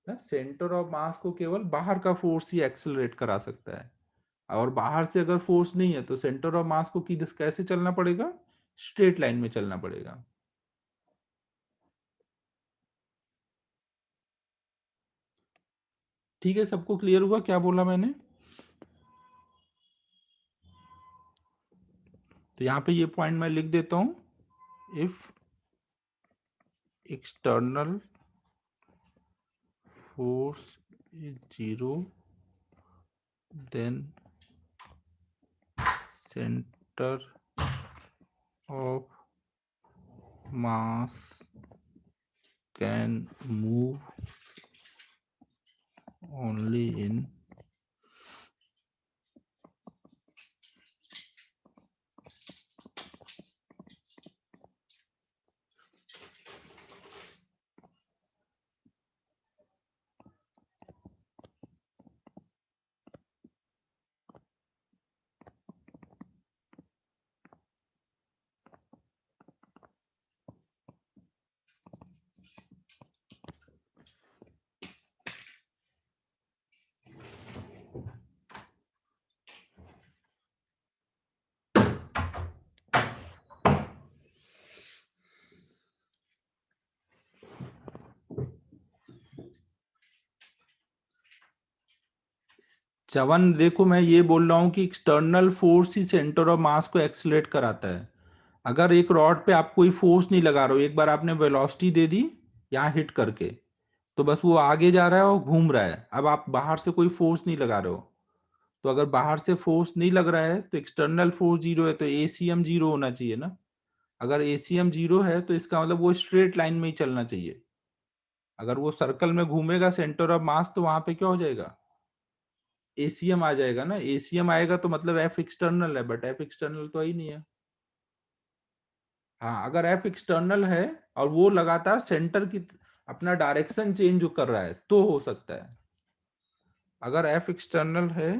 Speaker 1: ना। सेंटर ऑफ मास को केवल बाहर का फोर्स ही एक्सेलरेट करा सकता है। और बाहर से अगर फोर्स नहीं है तो सेंटर ऑफ मास को कैसे चलना पड़ेगा, स्ट्रेट लाइन में चलना पड़ेगा। ठीक है, सबको क्लियर हुआ क्या बोला मैंने। तो यहाँ पे ये पॉइंट मैं लिख देता हूं, if external force is 0, then center of mass can move only in चवन। देखो मैं ये बोल रहा हूँ कि एक्सटर्नल फोर्स ही सेंटर ऑफ मास को एक्सलेट कराता है। अगर एक रॉड पे आप कोई फोर्स नहीं लगा रहे हो, एक बार आपने वेलोसिटी दे दी यहाँ हिट करके, तो बस वो आगे जा रहा है और घूम रहा है। अब आप बाहर से कोई फोर्स नहीं लगा रहे हो, तो अगर बाहर से फोर्स नहीं लग रहा है तो एक्सटर्नल फोर्स 0 है, तो एसीएम 0 होना चाहिए ना। अगर एसीएम 0 है तो इसका मतलब वो स्ट्रेट लाइन में ही चलना चाहिए। अगर वो सर्कल में घूमेगा सेंटर ऑफ मास, तो वहां पे क्या हो जाएगा, एसीएम आ जाएगा ना। एसीएम आएगा तो मतलब एफ एक्सटर्नल है, बट एफ एक्सटर्नल तो ही नहीं है। हाँ, अगर एफ एक्सटर्नल है और वो लगातार सेंटर की अपना डायरेक्शन चेंज जो कर रहा है तो हो सकता है। अगर एफ एक्सटर्नल है,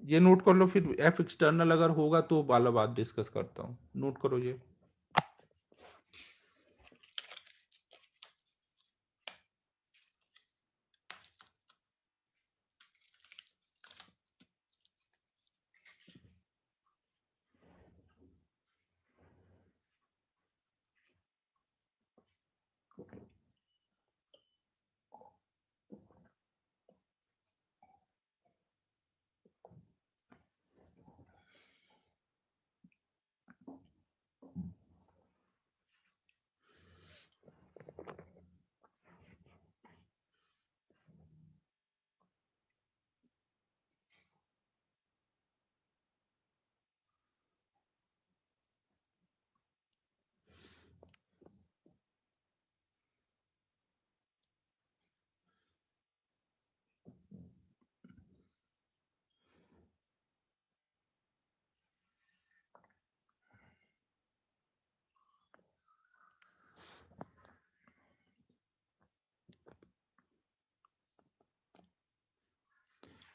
Speaker 1: ये नोट कर लो, फिर एफ एक्सटर्नल अगर होगा तो वाला बात डिस्कस करता हूँ, नोट करो ये।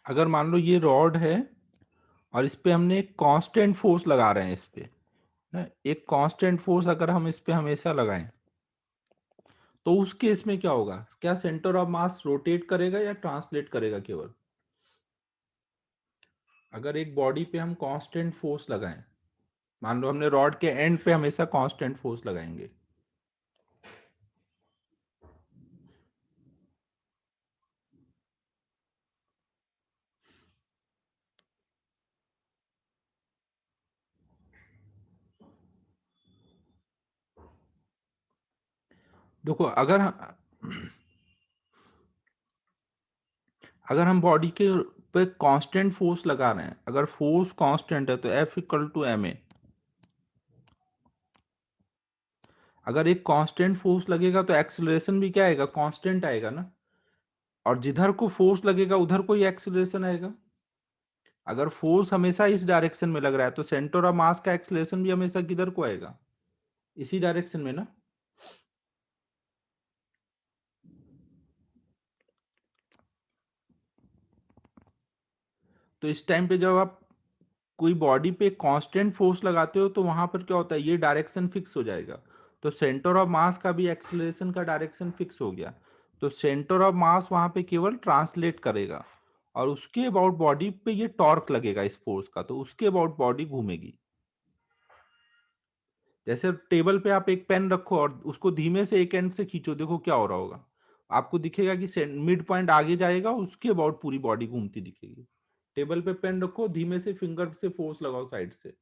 Speaker 1: अगर मान लो ये रॉड है और इस पे हमने एक कांस्टेंट फोर्स लगा रहे हैं इस पे ना, एक कांस्टेंट फोर्स अगर हम इस पे हमेशा लगाएं तो उस केस में क्या होगा? क्या सेंटर ऑफ मास रोटेट करेगा या ट्रांसलेट करेगा केवल? अगर एक बॉडी पे हम कांस्टेंट फोर्स लगाएं, मान लो हमने रॉड के एंड पे हमेशा कांस्टेंट फोर्स लगाएंगे, देखो अगर हम बॉडी के पे कांस्टेंट फोर्स लगा रहे हैं, अगर फोर्स कांस्टेंट है तो F इक्वल टू ma। अगर एक कांस्टेंट फोर्स लगेगा तो एक्सेलरेशन भी क्या आएगा? कांस्टेंट आएगा ना। और जिधर को फोर्स लगेगा उधर को ही एक्सेलरेशन आएगा। अगर फोर्स हमेशा इस डायरेक्शन में लग रहा है तो सेंटर ऑफ मास का एक्सेलरेशन भी हमेशा किधर को आएगा? इसी डायरेक्शन में ना। तो इस टाइम पे जब आप कोई बॉडी पे कांस्टेंट फोर्स लगाते हो तो वहां पर क्या होता है? ये डायरेक्शन फिक्स हो जाएगा। तो सेंटर ऑफ मास का भी एक्सेलरेशन का डायरेक्शन फिक्स हो गया। तो सेंटर ऑफ मास वहां पे केवल ट्रांसलेट करेगा और उसके अबाउट बॉडी पे ये टॉर्क लगेगा इस फोर्स का, तो उसके अबाउट बॉडी घूमेगी। जैसे टेबल पे आप एक पेन रखो और उसको धीमे से एक एंड से खींचो, देखो क्या हो रहा होगा? आपको दिखेगा कि मिड पॉइंट आगे जाएगा, उसके अबाउट पूरी बॉडी घूमती दिखेगी। टेबल पे पेन रखो, धीमे से फिंगर से फोर्स लगाओ साइड से,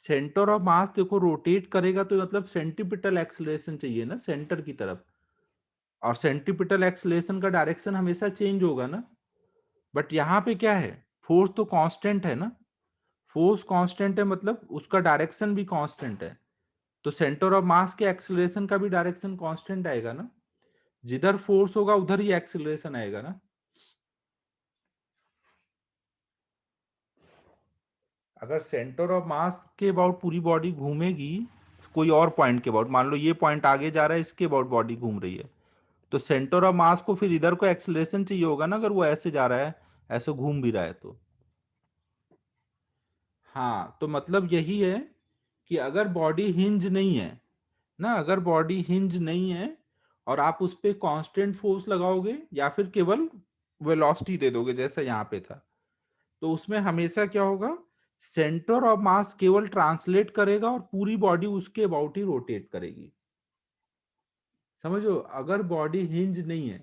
Speaker 1: सेंटर ऑफ मास देखो रोटेट करेगा तो मतलब सेंटीपिटल एक्सेलरेशन चाहिए ना सेंटर की तरफ। और सेंटीपिटल एक्सेलरेशन का डायरेक्शन हमेशा चेंज होगा ना। बट यहाँ पे क्या है? फोर्स तो कांस्टेंट है ना। फोर्स कांस्टेंट है मतलब उसका डायरेक्शन भी कांस्टेंट है। तो सेंटर ऑफ मास के एक्सेलरेशन का भी डायरेक्शन कांस्टेंट आएगा ना। जिधर फोर्स होगा उधर ही एक्सेलरेशन आएगा ना। अगर सेंटर ऑफ मास के अबाउट पूरी बॉडी घूमेगी कोई और पॉइंट के अबाउट, मान लो ये पॉइंट आगे जा रहा है, इसके अबाउट बॉडी घूम रही है, तो सेंटर ऑफ मास को फिर इधर को एक्सेलरेशन चाहिए होगा ना, अगर वो ऐसे जा रहा है, ऐसे घूम भी रहा है तो। हाँ, तो मतलब यही है कि अगर बॉडी हिंज नहीं है ना, अगर बॉडी हिंज नहीं है और आप उस पे कांस्टेंट फोर्स लगाओगे या फिर केवल वेलोसिटी दे दोगे जैसा यहाँ पे था, तो उसमें हमेशा क्या होगा? सेंटर ऑफ मास केवल ट्रांसलेट करेगा और पूरी बॉडी उसके अबाउट ही रोटेट करेगी। समझो, अगर बॉडी हिंज नहीं है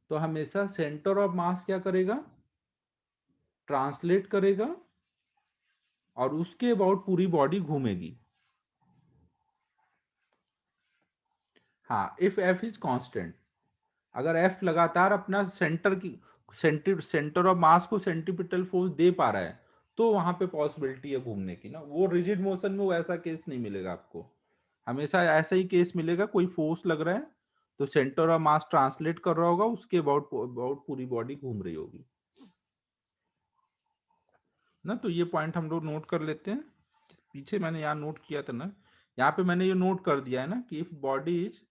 Speaker 1: तो हमेशा सेंटर ऑफ मास क्या करेगा? ट्रांसलेट करेगा और उसके अबाउट पूरी बॉडी घूमेगी। हाँ, इफ एफ इज कांस्टेंट। अगर एफ लगातार अपना सेंटर ऑफ मास को सेंटीपिटल फोर्स दे पा रहा है तो वहां पे पॉसिबिलिटी है घूमने की ना। वो रिजिड मोशन में वो ऐसा केस नहीं मिलेगा आपको। हमेशा ऐसा ही केस मिलेगा, कोई फोर्स लग रहा है तो सेंटर ऑफ मास ट्रांसलेट कर रहा होगा, उसके अबाउट अबाउट पूरी बॉडी घूम रही होगी ना। तो ये पॉइंट हम लोग नोट कर लेते हैं। पीछे मैंने यहाँ नोट किया था ना, यहाँ पे मैंने ये नोट कर दिया है ना कि if body is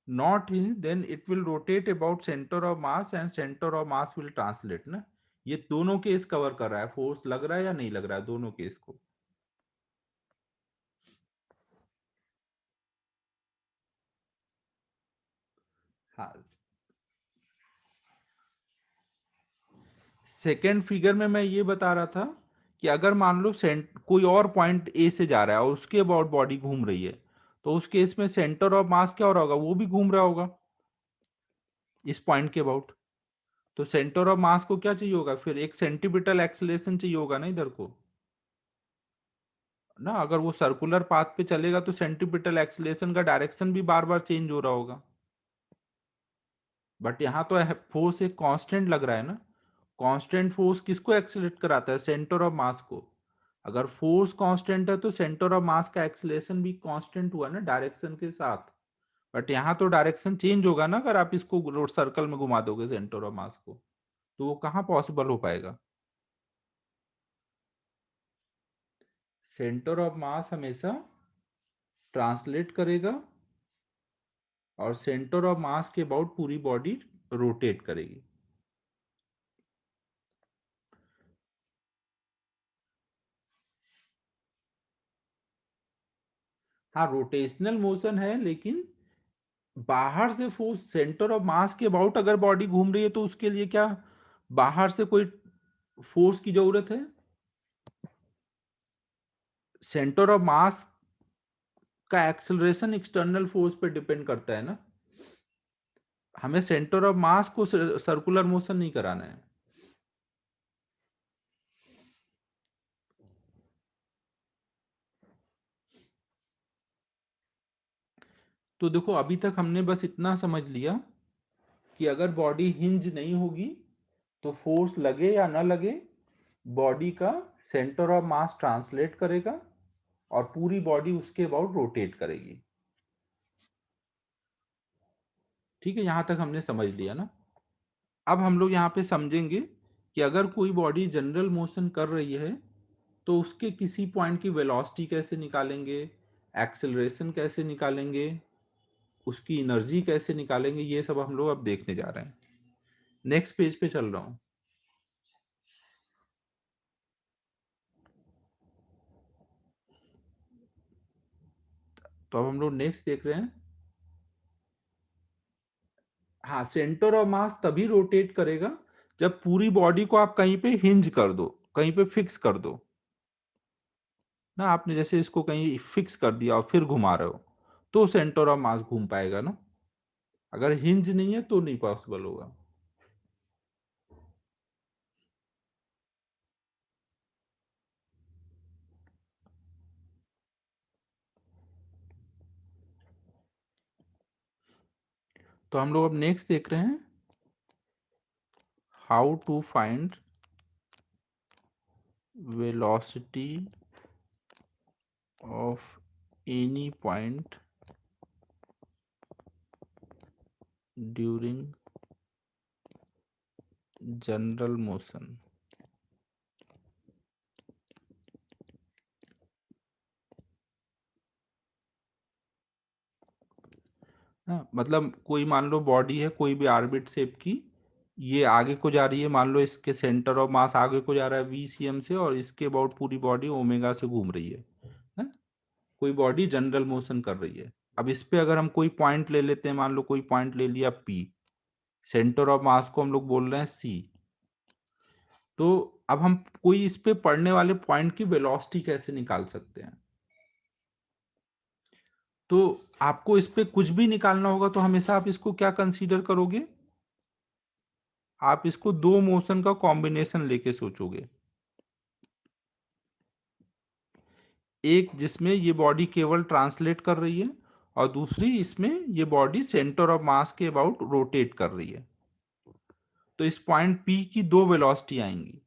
Speaker 1: not hinge then it will rotate about centre of mass and centre of mass will translate ना। ये दोनों केस कवर कर रहा है, फोर्स लग रहा है या नहीं लग रहा है, दोनों केस को। हाँ, सेकेंड फिगर में मैं ये बता रहा था कि अगर मान लो कोई और पॉइंट ए से जा रहा है और उसके अबाउट बॉडी घूम रही है, तो उस केस में सेंटर ऑफ मास क्या हो रहा होगा? वो भी घूम रहा होगा इस पॉइंट के अबाउट। तो सेंटर ऑफ मास को क्या चाहिए होगा? फिर एक सेंटीपिटल एक्सेलरेशन चाहिए होगा ना इधर को ना। अगर वो सर्कुलर पाथ पे चलेगा तो सेंटीपिटल एक्सेलरेशन का डायरेक्शन भी बार बार चेंज हो रहा होगा। बट यहाँ तो फोर्स एक कांस्टेंट लग रहा है ना। कांस्टेंट फोर्स किसको एक्सेलरेट कराता है? सेंटर ऑफ मास को। अगर फोर्स कांस्टेंट है तो सेंटर ऑफ मास का एक्सेलरेशन भी कांस्टेंट हुआ ना डायरेक्शन के साथ। बट यहाँ तो डायरेक्शन चेंज होगा ना अगर आप इसको रोड सर्कल में घुमा दोगे सेंटर ऑफ मास को, तो वो कहाँ पॉसिबल हो पाएगा? सेंटर ऑफ मास हमेशा ट्रांसलेट करेगा और सेंटर ऑफ मास के अबाउट पूरी बॉडी रोटेट करेगी। हाँ रोटेशनल मोशन है, लेकिन बाहर से फोर्स सेंटर ऑफ मास के अबाउट अगर बॉडी घूम रही है तो उसके लिए क्या बाहर से कोई फोर्स की जरूरत है? सेंटर ऑफ मास का एक्सेलरेशन एक्सटर्नल फोर्स पे डिपेंड करता है ना। हमें सेंटर ऑफ मास को सर्कुलर मोशन नहीं कराना है। तो देखो अभी तक हमने बस इतना समझ लिया कि अगर बॉडी हिंज नहीं होगी तो फोर्स लगे या ना लगे, बॉडी का सेंटर ऑफ मास ट्रांसलेट करेगा और पूरी बॉडी उसके अबाउट रोटेट करेगी। ठीक है, यहां तक हमने समझ लिया ना। अब हम लोग यहाँ पे समझेंगे कि अगर कोई बॉडी जनरल मोशन कर रही है तो उसके किसी पॉइंट की वेलोसिटी कैसे निकालेंगे, एक्सेलरेशन कैसे निकालेंगे, उसकी एनर्जी कैसे निकालेंगे, ये सब हम लोग अब देखने जा रहे हैं। नेक्स्ट पेज पे चल रहा हूं। तो अब हम लोग नेक्स्ट देख रहे हैं। हाँ, सेंटर ऑफ मास तभी रोटेट करेगा जब पूरी बॉडी को आप कहीं पे हिंज कर दो, कहीं पे फिक्स कर दो ना। आपने जैसे इसको कहीं फिक्स कर दिया और फिर घुमा रहे हो तो सेंटर ऑफ मास घूम पाएगा ना। अगर हिंज नहीं है तो नहीं पॉसिबल होगा। तो हम लोग अब नेक्स्ट देख रहे हैं, how to find velocity of any point during general motion. मतलब कोई मान लो बॉडी है कोई भी आर्बिट शेप की, ये आगे को जा रही है, मान लो इसके सेंटर ऑफ मास आगे को जा रहा है VCM से और इसके अबाउट पूरी बॉडी ओमेगा से घूम रही है? कोई बॉडी जनरल मोशन कर रही है। अब इस पे अगर हम कोई पॉइंट ले लेते हैं, मान लो कोई पॉइंट ले लिया P, सेंटर ऑफ मास को हम लोग बोल रहे हैं C। तो अब हम कोई इस पे पड़ने वाले पॉइंट की वेलोसिटी कैसे निकाल सकते हैं? तो आपको इस पे कुछ भी निकालना होगा तो हमेशा आप इसको क्या कंसीडर करोगे? आप इसको दो मोशन का कॉम्बिनेशन लेके सोचोगे। एक जिसमें ये बॉडी केवल ट्रांसलेट कर रही है और दूसरी इसमें ये बॉडी सेंटर ऑफ मास के अबाउट रोटेट कर रही है। तो इस पॉइंट P की दो वेलोसिटी आएंगी।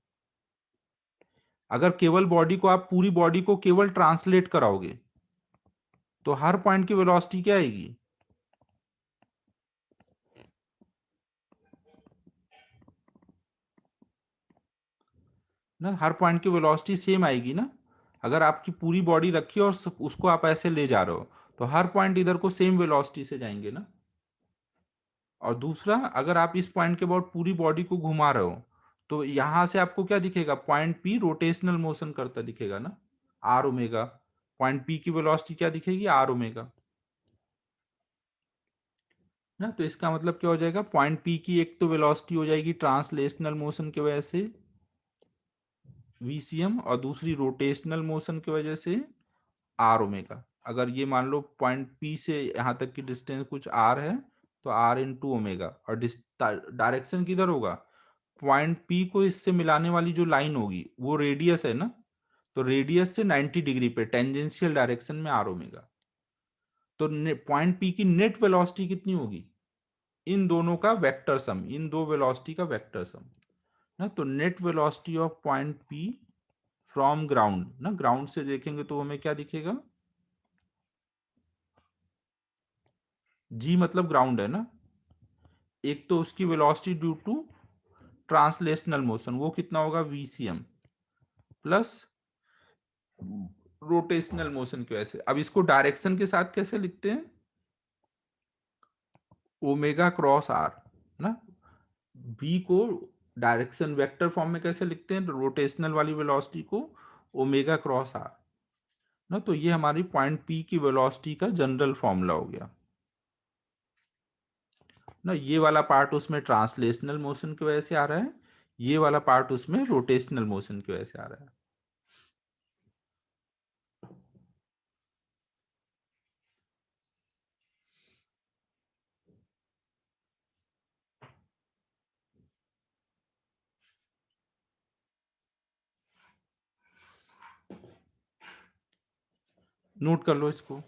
Speaker 1: अगर केवल बॉडी को आप पूरी बॉडी को केवल ट्रांसलेट कराओगे तो हर पॉइंट की वेलोसिटी क्या आएगी? ना, हर पॉइंट की वेलोसिटी सेम आएगी ना। अगर आपकी पूरी बॉडी रखी और उसको आप ऐसे ले जा रहे हो तो हर पॉइंट इधर को सेम वेलोसिटी से जाएंगे ना। और दूसरा, अगर आप इस पॉइंट के अबाउट पूरी बॉडी को घुमा रहे हो तो यहां से आपको क्या दिखेगा? पॉइंट P रोटेशनल मोशन करता दिखेगा ना, आर ओमेगा। पॉइंट P की वेलोसिटी क्या दिखेगी? आर ओमेगा ना। तो इसका मतलब क्या हो जाएगा? पॉइंट P की एक तो वेलोसिटी हो जाएगी ट्रांसलेशनल मोशन की वजह से VCM, और दूसरी रोटेशनल मोशन की वजह से आर ओमेगा। अगर ये मान लो पॉइंट P से यहाँ तक की डिस्टेंस कुछ R है तो R इंटू ओमेगा, और डायरेक्शन किधर होगा? पॉइंट P को इससे मिलाने वाली जो लाइन होगी वो रेडियस है ना, तो रेडियस से 90 डिग्री पे टेंजेंशियल डायरेक्शन में आर ओमेगा। तो पॉइंट P की नेट वेलोसिटी कितनी होगी? इन दोनों का वेक्टर सम, इन दो वेलोसिटी का वेक्टर सम ना। तो net velocity of point P from ground ना, ग्राउंड से देखेंगे तो हमें क्या दिखेगा? G मतलब ग्राउंड है ना। एक तो उसकी velocity due to translational motion वो कितना होगा? VCM प्लस रोटेशनल मोशन की वजह से। अब इसको डायरेक्शन के साथ कैसे लिखते हैं? ओमेगा क्रॉस आर ना। V को डायरेक्शन वेक्टर फॉर्म में कैसे लिखते हैं? रोटेशनल वाली वेलोसिटी को ओमेगा क्रॉस आर ना। तो ये हमारी पॉइंट पी की वेलोसिटी का जनरल फॉर्मूला हो गया ना। ये वाला पार्ट उसमें ट्रांसलेशनल मोशन की वजह से आ रहा है, ये वाला पार्ट उसमें रोटेशनल मोशन की वजह से आ रहा है। नोट कर लो इसको।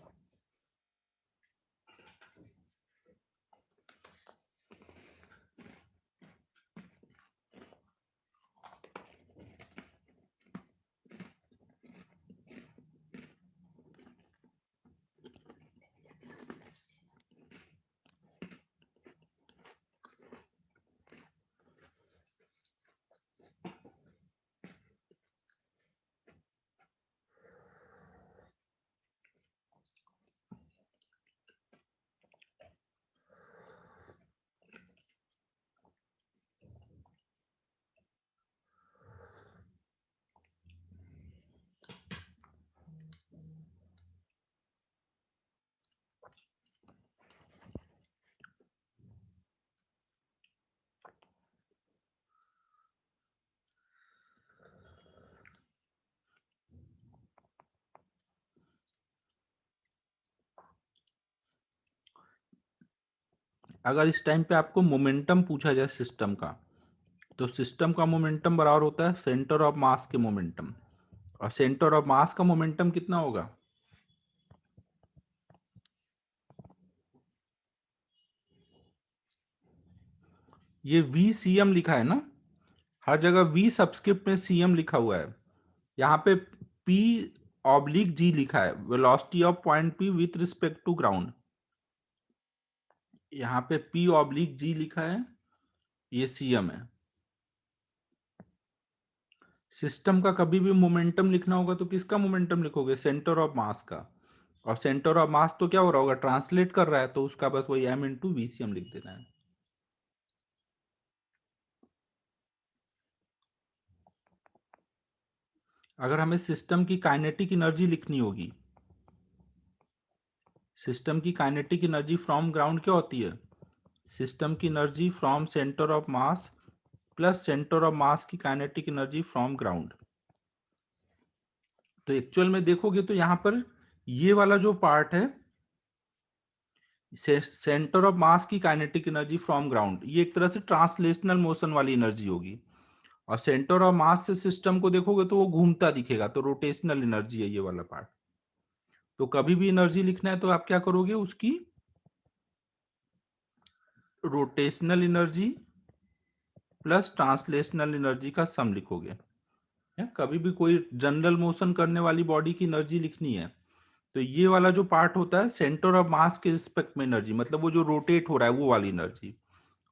Speaker 1: अगर इस टाइम पे आपको मोमेंटम पूछा जाए सिस्टम का, तो सिस्टम का मोमेंटम बराबर होता है सेंटर ऑफ मास के मोमेंटम। और सेंटर ऑफ मास का मोमेंटम कितना होगा? ये वी सी एम लिखा है ना, हर जगह वी सब्सक्रिप्ट में सी एम लिखा हुआ है। यहाँ पे पी ऑब्लिक जी लिखा है, velocity of point P with respect to ground. यहाँ पे पी ऑब्लिक जी लिखा है, ये सी एम है। सिस्टम का कभी भी मोमेंटम लिखना होगा तो किसका मोमेंटम लिखोगे? सेंटर ऑफ मास का। और सेंटर ऑफ मास तो क्या हो रहा होगा? ट्रांसलेट कर रहा है, तो उसका बस वही एम इंटू वीसीएम लिख देना है। अगर हमें सिस्टम की काइनेटिक एनर्जी लिखनी होगी, सिस्टम की काइनेटिक एनर्जी फ्रॉम ग्राउंड क्या होती है? सिस्टम की energy from centre of mass plus centre of मास की काइनेटिक एनर्जी फ्रॉम ग्राउंड। तो एक्चुअल में देखोगे तो यहां पर ये वाला जो पार्ट है, सेंटर ऑफ मास की काइनेटिक एनर्जी फ्रॉम ग्राउंड, ये एक तरह से ट्रांसलेशनल मोशन वाली एनर्जी होगी। और सेंटर ऑफ मास से सिस्टम को देखोगे तो वो घूमता दिखेगा, तो रोटेशनल एनर्जी है ये वाला पार्ट। तो कभी भी एनर्जी लिखना है तो आप क्या करोगे? उसकी rotational energy plus translational energy का सम लिखोगे। या कभी भी कोई जनरल मोशन करने वाली बॉडी की एनर्जी लिखनी है, तो ये वाला जो पार्ट होता है सेंटर ऑफ मास के रिस्पेक्ट में एनर्जी, मतलब वो जो रोटेट हो रहा है वो वाली एनर्जी।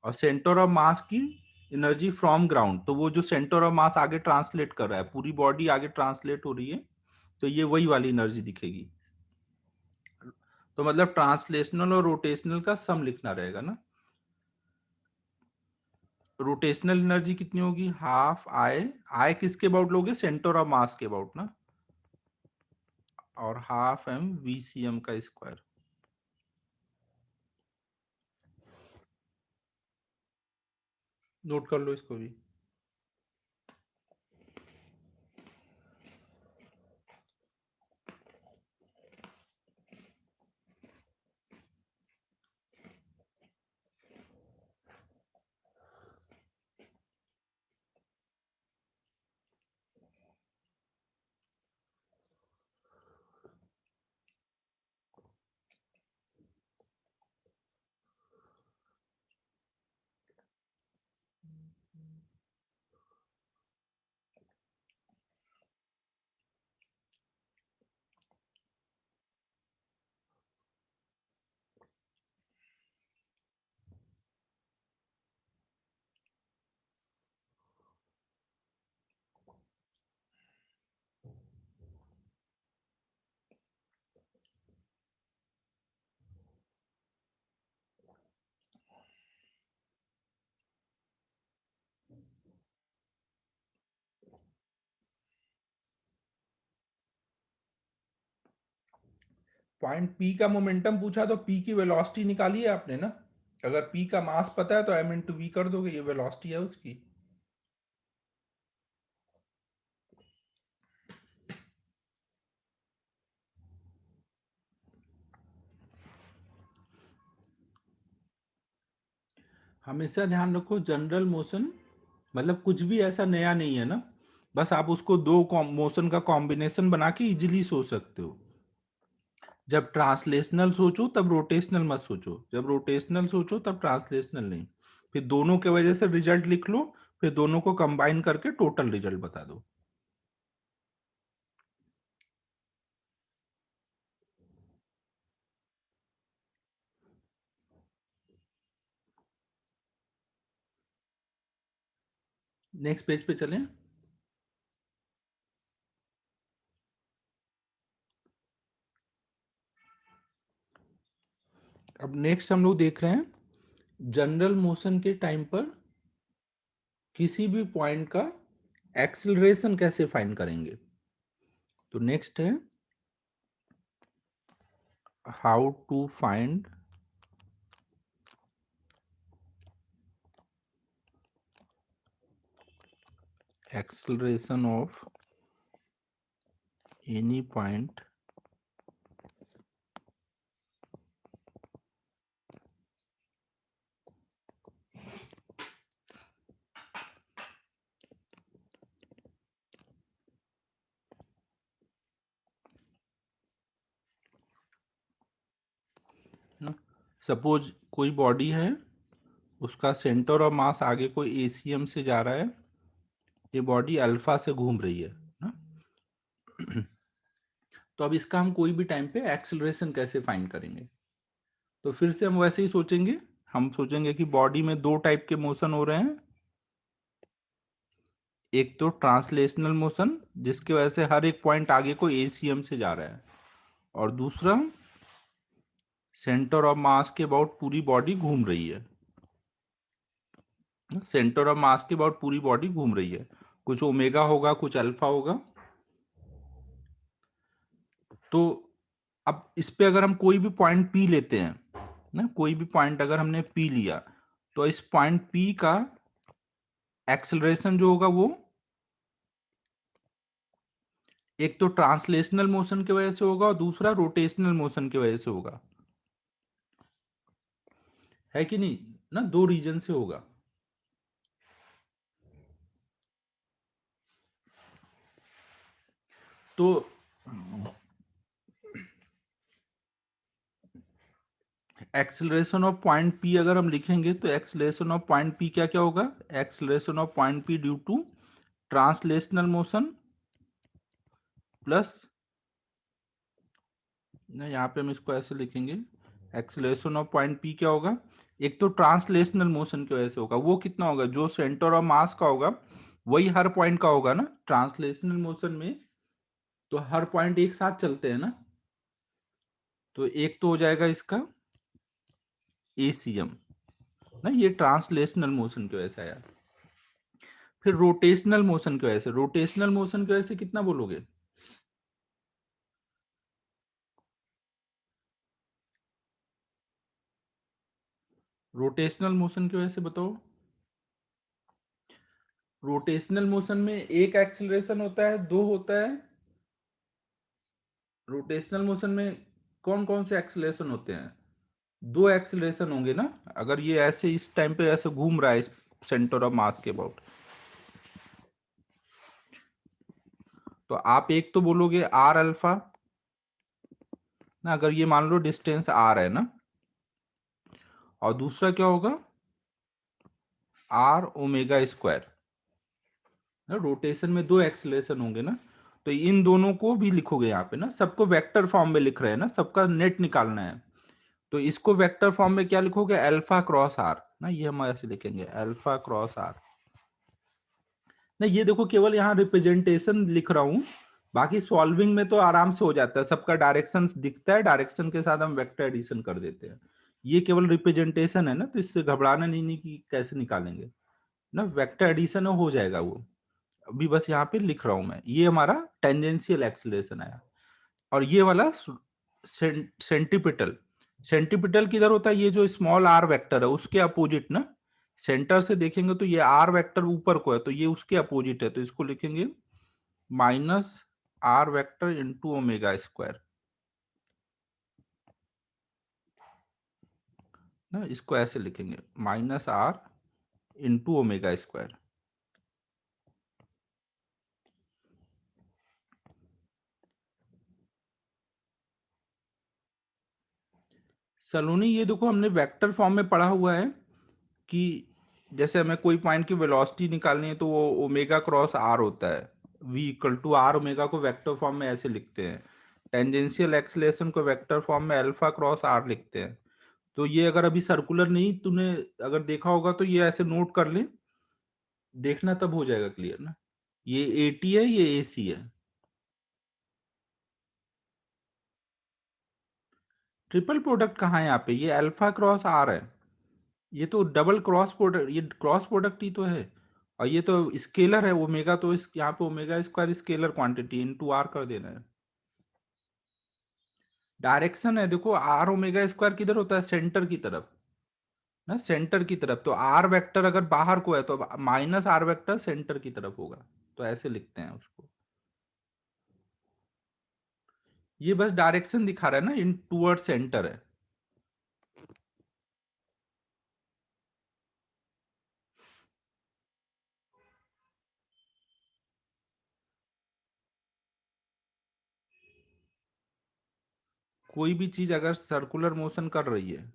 Speaker 1: और सेंटर ऑफ मास की एनर्जी फ्रॉम ग्राउंड, तो वो जो सेंटर ऑफ मास आगे ट्रांसलेट कर रहा है, पूरी बॉडी आगे ट्रांसलेट हो रही है, तो ये वही वाली एनर्जी दिखेगी। तो मतलब ट्रांसलेशनल और रोटेशनल का सम लिखना रहेगा ना। रोटेशनल एनर्जी कितनी होगी? हाफ आई, आई किसके अबाउट लोगे? सेंटर ऑफ मास के अबाउट ना। और half M V C M का स्क्वायर। नोट कर लो इसको भी। पॉइंट पी का मोमेंटम पूछा तो पी की वेलोसिटी निकाली है आपने ना। अगर पी का मास पता है तो एम इंटू वी कर दोगे, ये वेलोसिटी है उसकी। हमेशा ध्यान रखो जनरल मोशन मतलब कुछ भी ऐसा नया नहीं है ना, बस आप उसको दो मोशन का कॉम्बिनेशन बना के इजिली सोच सकते हो। जब ट्रांसलेशनल सोचो तब रोटेशनल मत सोचो, जब रोटेशनल सोचो तब ट्रांसलेशनल नहीं। फिर दोनों के वजह से रिजल्ट लिख लो, फिर दोनों को कंबाइन करके टोटल रिजल्ट बता दो। नेक्स्ट पेज पे चलें। अब नेक्स्ट हम लोग देख रहे हैं जनरल मोशन के टाइम पर किसी भी पॉइंट का एक्सेलरेशन कैसे फाइंड करेंगे। तो नेक्स्ट है how to find acceleration of any point suppose कोई बॉडी है, उसका सेंटर ऑफ मास आगे कोई एसीएम से जा रहा है, ये बॉडी अल्फा से घूम रही है ना। तो अब इसका हम कोई भी टाइम पे एक्सेलरेशन कैसे फाइंड करेंगे। तो फिर से हम वैसे ही सोचेंगे, हम सोचेंगे कि बॉडी में दो टाइप के मोशन हो रहे हैं, एक तो ट्रांसलेशनल मोशन जिसकी वजह से हर एक पॉइंट आगे को एसीएम से जा रहा है, और दूसरा सेंटर ऑफ मास के अबाउट पूरी बॉडी घूम रही है। सेंटर ऑफ मास के अबाउट पूरी बॉडी घूम रही है, कुछ ओमेगा होगा कुछ अल्फा होगा। तो अब इस पे अगर हम कोई भी पॉइंट पी लेते हैं ना, कोई भी पॉइंट अगर हमने पी लिया, तो इस पॉइंट पी का एक्सेलरेशन जो होगा वो एक तो ट्रांसलेशनल मोशन की वजह से होगा और दूसरा रोटेशनल मोशन की वजह से होगा, है कि नहीं ना, दो रीजन से होगा। तो एक्सेलरेशन ऑफ पॉइंट पी अगर हम लिखेंगे तो एक्सेलरेशन ऑफ पॉइंट पी क्या क्या होगा, acceleration of point P due to translational motion plus ना, यहाँ पे हम इसको ऐसे लिखेंगे, एक्सेलरेशन ऑफ पॉइंट पी क्या होगा, एक तो ट्रांसलेशनल मोशन की वजह से होगा, वो कितना होगा, जो सेंटर ऑफ मास का होगा वही हर पॉइंट का होगा ना। ट्रांसलेशनल मोशन में तो हर पॉइंट एक साथ चलते हैं ना, तो एक तो हो जाएगा इसका एसीएम ना, ये ट्रांसलेशनल मोशन की वजह से आया। फिर रोटेशनल मोशन की वजह से, रोटेशनल मोशन की वजह से कितना बोलोगे, रोटेशनल मोशन की वजह से बताओ। रोटेशनल मोशन में एक एक्सेलरेशन होता है, दो होता है, रोटेशनल मोशन में कौन कौन से एक्सेलरेशन होते हैं, दो एक्सेलरेशन होंगे ना। अगर ये ऐसे इस टाइम पे ऐसे घूम रहा है इस सेंटर ऑफ मास के अबाउट, तो आप एक तो बोलोगे आर अल्फा ना, अगर ये मान लो डिस्टेंस आर है ना, और दूसरा क्या होगा आर ओमेगा स्क्वायर। रोटेशन में दो एक्सेलरेशन होंगे ना, तो इन दोनों को भी लिखोगे यहाँ पे ना, सबको वेक्टर फॉर्म में लिख रहे हैं ना, सबका नेट निकालना है। तो इसको वेक्टर फॉर्म में क्या लिखोगे, अल्फा क्रॉस आर ना, ये हम ऐसे लिखेंगे अल्फा क्रॉस आर ना। ये देखो केवल यहाँ रिप्रेजेंटेशन लिख रहा हूं, बाकी सॉल्विंग में तो आराम से हो जाता है, सबका डायरेक्शन दिखता है, डायरेक्शन के साथ हम वेक्टर एडिशन कर देते हैं। ये केवल रिप्रेजेंटेशन है ना, तो इससे घबराना नहीं कि कैसे निकालेंगे ना, वेक्टर एडिशन हो जाएगा वो। अभी बस यहाँ पे लिख रहा हूं मैं, ये हमारा टेंजेंशियल एक्सेलरेशन आया, और ये वाला सेंटीपिटल, सेंटीपिटल किधर होता है, ये जो स्मॉल आर वेक्टर है उसके अपोजिट ना, सेंटर से देखेंगे तो ये आर वेक्टर ऊपर को है तो ये उसके अपोजिट है, तो इसको लिखेंगे minus R vector into omega square ना, इसको ऐसे लिखेंगे minus R into omega square. Saloni ये देखो हमने वेक्टर फॉर्म में पढ़ा हुआ है कि जैसे हमें कोई पॉइंट की वेलोसिटी निकालनी है तो वो ओमेगा क्रॉस आर होता है, v equal to R omega को वेक्टर फॉर्म में ऐसे लिखते हैं, टेंजेंशियल एक्सलेशन को वेक्टर फॉर्म में अल्फा क्रॉस आर लिखते हैं। तो ये अगर अभी सर्कुलर नहीं तूने अगर देखा होगा तो ये ऐसे नोट कर ले, देखना तब हो जाएगा क्लियर ना। ये एटी है, ये एसी है। ट्रिपल प्रोडक्ट कहाँ है यहाँ पे, ये अल्फा क्रॉस आर है, ये तो डबल क्रॉस प्रोडक्ट, ये क्रॉस प्रोडक्ट ही तो है, और ये तो स्केलर है ओमेगा, तो इस यहाँ पे omega square scalar quantity into R कर देना है। डायरेक्शन है देखो, आर ओमेगा स्क्वायर किधर होता है, सेंटर की तरफ ना, सेंटर की तरफ, तो आर वेक्टर अगर बाहर को है तो माइनस आर वेक्टर सेंटर की तरफ होगा, तो ऐसे लिखते हैं उसको। ये बस डायरेक्शन दिखा रहा है ना, इन टूवर्ड सेंटर है। कोई भी चीज अगर सर्कुलर मोशन कर रही है,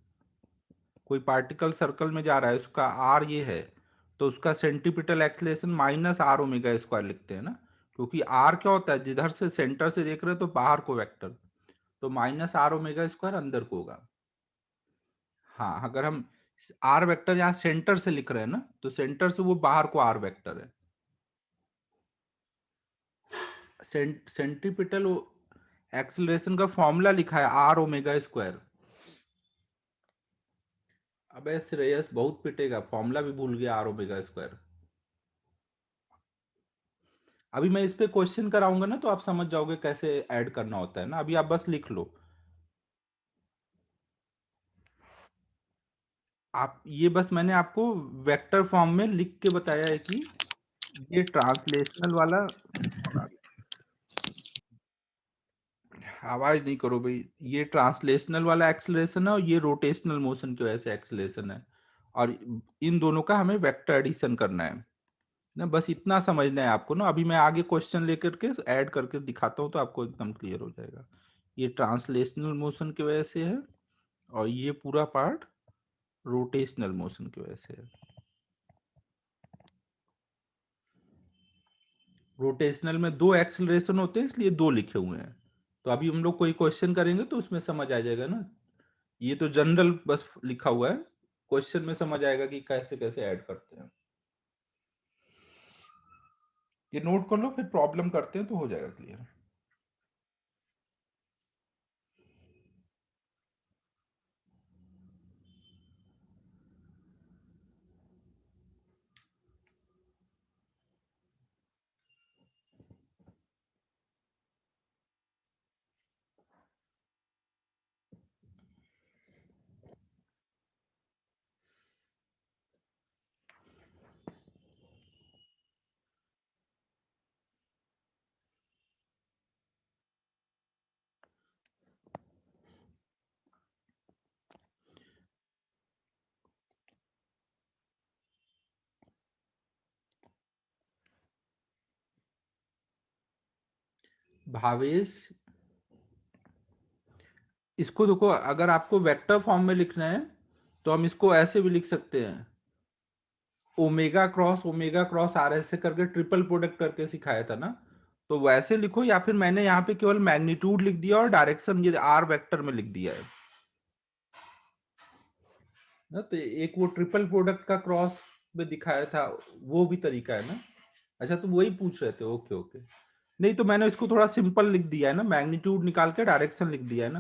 Speaker 1: कोई पार्टिकल सर्कल में जा रहा है, उसका आर ये है, तो उसका centripetal acceleration minus R omega square लिखते हैं ना, क्योंकि आर क्या होता है, जिधर से सेंटर से देख रहे हो तो बाहर को वेक्टर, तो माइनस आर ओमेगा स्क्वायर अंदर को होगा। हाँ, अगर हम आर वेक्टर यहाँ सेंटर से लिख रहे हैं ना, तो सेंटर से वो बाहर को आर वेक्टर है। सेंटीपिटल एक्सलेशन का फॉर्मूला लिखा है आर ओमेगा स्क्वायर। अबे श्रेयस बहुत पिटेगा, फॉर्मूला भी भूल गया आर ओमेगा स्क्वायर। अभी मैं इस पे क्वेश्चन कराऊंगा ना तो आप समझ जाओगे कैसे ऐड करना होता है ना, अभी आप बस लिख लो। आप ये बस मैंने आपको वेक्टर फॉर्म में लिख के बताया है कि ये ट्रांसलेशनल वाला, आवाज नहीं करो भाई, ये ट्रांसलेशनल वाला एक्सेलरेशन है और ये रोटेशनल मोशन की वजह से एक्सेलरेशन है, और इन दोनों का हमें वेक्टर एडिशन करना है ना, बस इतना समझना है आपको ना। अभी मैं आगे क्वेश्चन लेकर के ऐड करके दिखाता हूँ तो आपको एकदम क्लियर हो जाएगा। ये ट्रांसलेशनल मोशन की वजह से है और ये पूरा पार्ट रोटेशनल मोशन की वजह से है। रोटेशनल में दो एक्सेलरेशन होते हैं इसलिए दो लिखे हुए हैं, तो अभी हम लोग कोई क्वेश्चन करेंगे तो उसमें समझ आ जाएगा ना। ये तो जनरल बस लिखा हुआ है, क्वेश्चन में समझ आएगा कि कैसे कैसे ऐड करते हैं। ये नोट कर लो, फिर प्रॉब्लम करते हैं तो हो जाएगा क्लियर। भावेश, इसको देखो, अगर आपको वेक्टर फॉर्म में लिखना है तो हम इसको ऐसे भी लिख सकते हैं, ओमेगा क्रॉस आर ऐसे करके ट्रिपल प्रोडक्ट करके सिखाया था ना, तो वैसे लिखो, या फिर मैंने यहाँ पे केवल मैग्नीट्यूड लिख दिया और डायरेक्शन ये आर वेक्टर में लिख दिया है ना, तो एक वो ट्रिपल प्रोडक्ट का क्रॉस में दिखाया था, वो भी तरीका है ना। अच्छा तुम वही पूछ रहे थे, ओके ओके। नहीं तो मैंने इसको थोड़ा सिंपल लिख दिया है ना, मैग्नीट्यूड निकाल के डायरेक्शन लिख दिया है ना,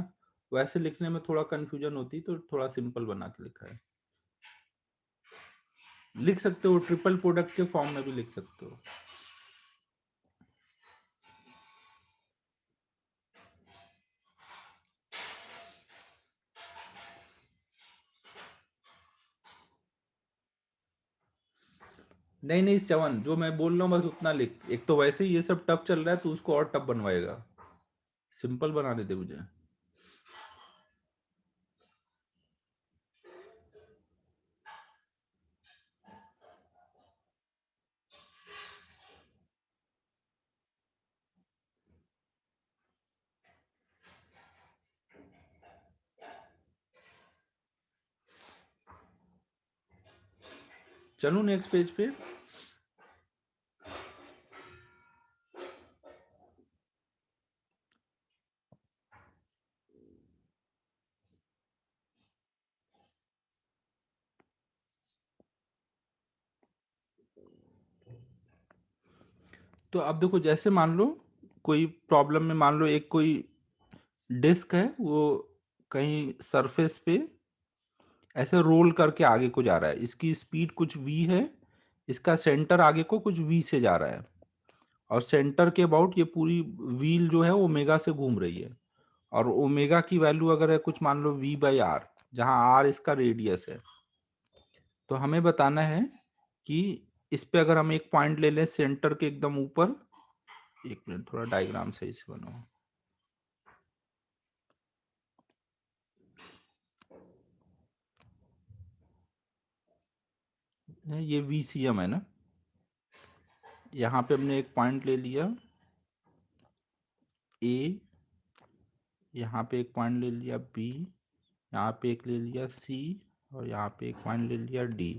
Speaker 1: वैसे लिखने में थोड़ा कंफ्यूजन होती तो थोड़ा सिंपल बना के लिखा है। लिख सकते हो, ट्रिपल प्रोडक्ट के फॉर्म में भी लिख सकते हो। नहीं नहीं चवन, जो मैं बोल रहा हूँ बस उतना लिख। एक तो वैसे ही ये सब टफ चल रहा है, तो उसको और टफ बनवाएगा। सिंपल बनाने दे मुझे। चलूं नेक्स्ट पेज पे। तो अब देखो, जैसे मान लो कोई प्रॉब्लम में, मान लो एक कोई डिस्क है, वो कहीं सरफेस पे ऐसे रोल करके आगे को जा रहा है। इसकी स्पीड कुछ v है, इसका सेंटर आगे को कुछ v से जा रहा है, और सेंटर के अबाउट ये पूरी व्हील जो है ओमेगा से घूम रही है। और ओमेगा की वैल्यू अगर है कुछ, मान लो v/r, जहां r इसका रेडियस है। तो हमें बताना है कि इस पे अगर हम एक पॉइंट ले लें सेंटर के एकदम ऊपर। एक मिनट, थोड़ा डायग्राम सही से बनाओ। ये VCM है ना। यहाँ पे हमने एक पॉइंट ले लिया A, यहाँ पे एक पॉइंट ले लिया B, यहाँ पे एक ले लिया C, और यहाँ पे एक पॉइंट ले लिया D।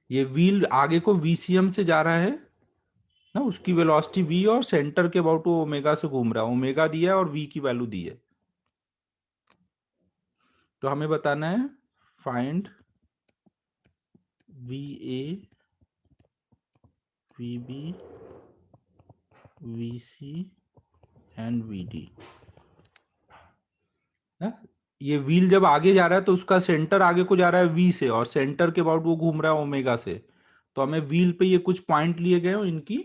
Speaker 1: ये व्हील आगे को VCM से जा रहा है ना, उसकी वेलोसिटी v, और सेंटर के अबाउट वो ओमेगा से घूम रहा है। ओमेगा दिया है और v की वैल्यू दी है। तो हमें बताना है find VA, VB, VC and VD। ये व्हील जब आगे जा रहा है तो उसका सेंटर आगे को जा रहा है v से, और सेंटर के अबाउट वो घूम रहा है ओमेगा से। तो हमें व्हील पे ये कुछ पॉइंट लिए गए हो, इनकी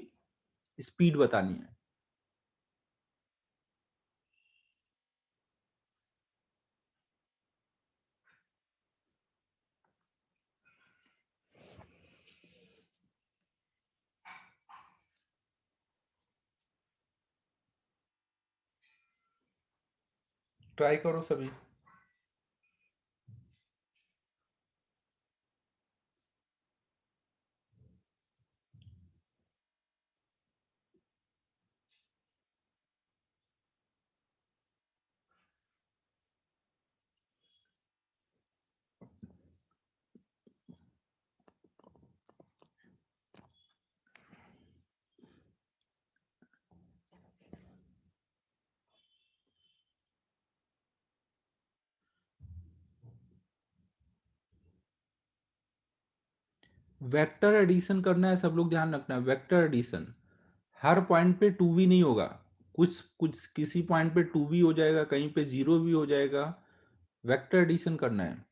Speaker 1: स्पीड बतानी है। ट्राई करो सभी। वेक्टर एडिशन करना है, सब लोग ध्यान रखना है। वेक्टर एडिशन हर पॉइंट पे 2v नहीं होगा। कुछ कुछ किसी पॉइंट पे 2v हो जाएगा, कहीं पे 0 भी हो जाएगा। वेक्टर एडिशन करना है।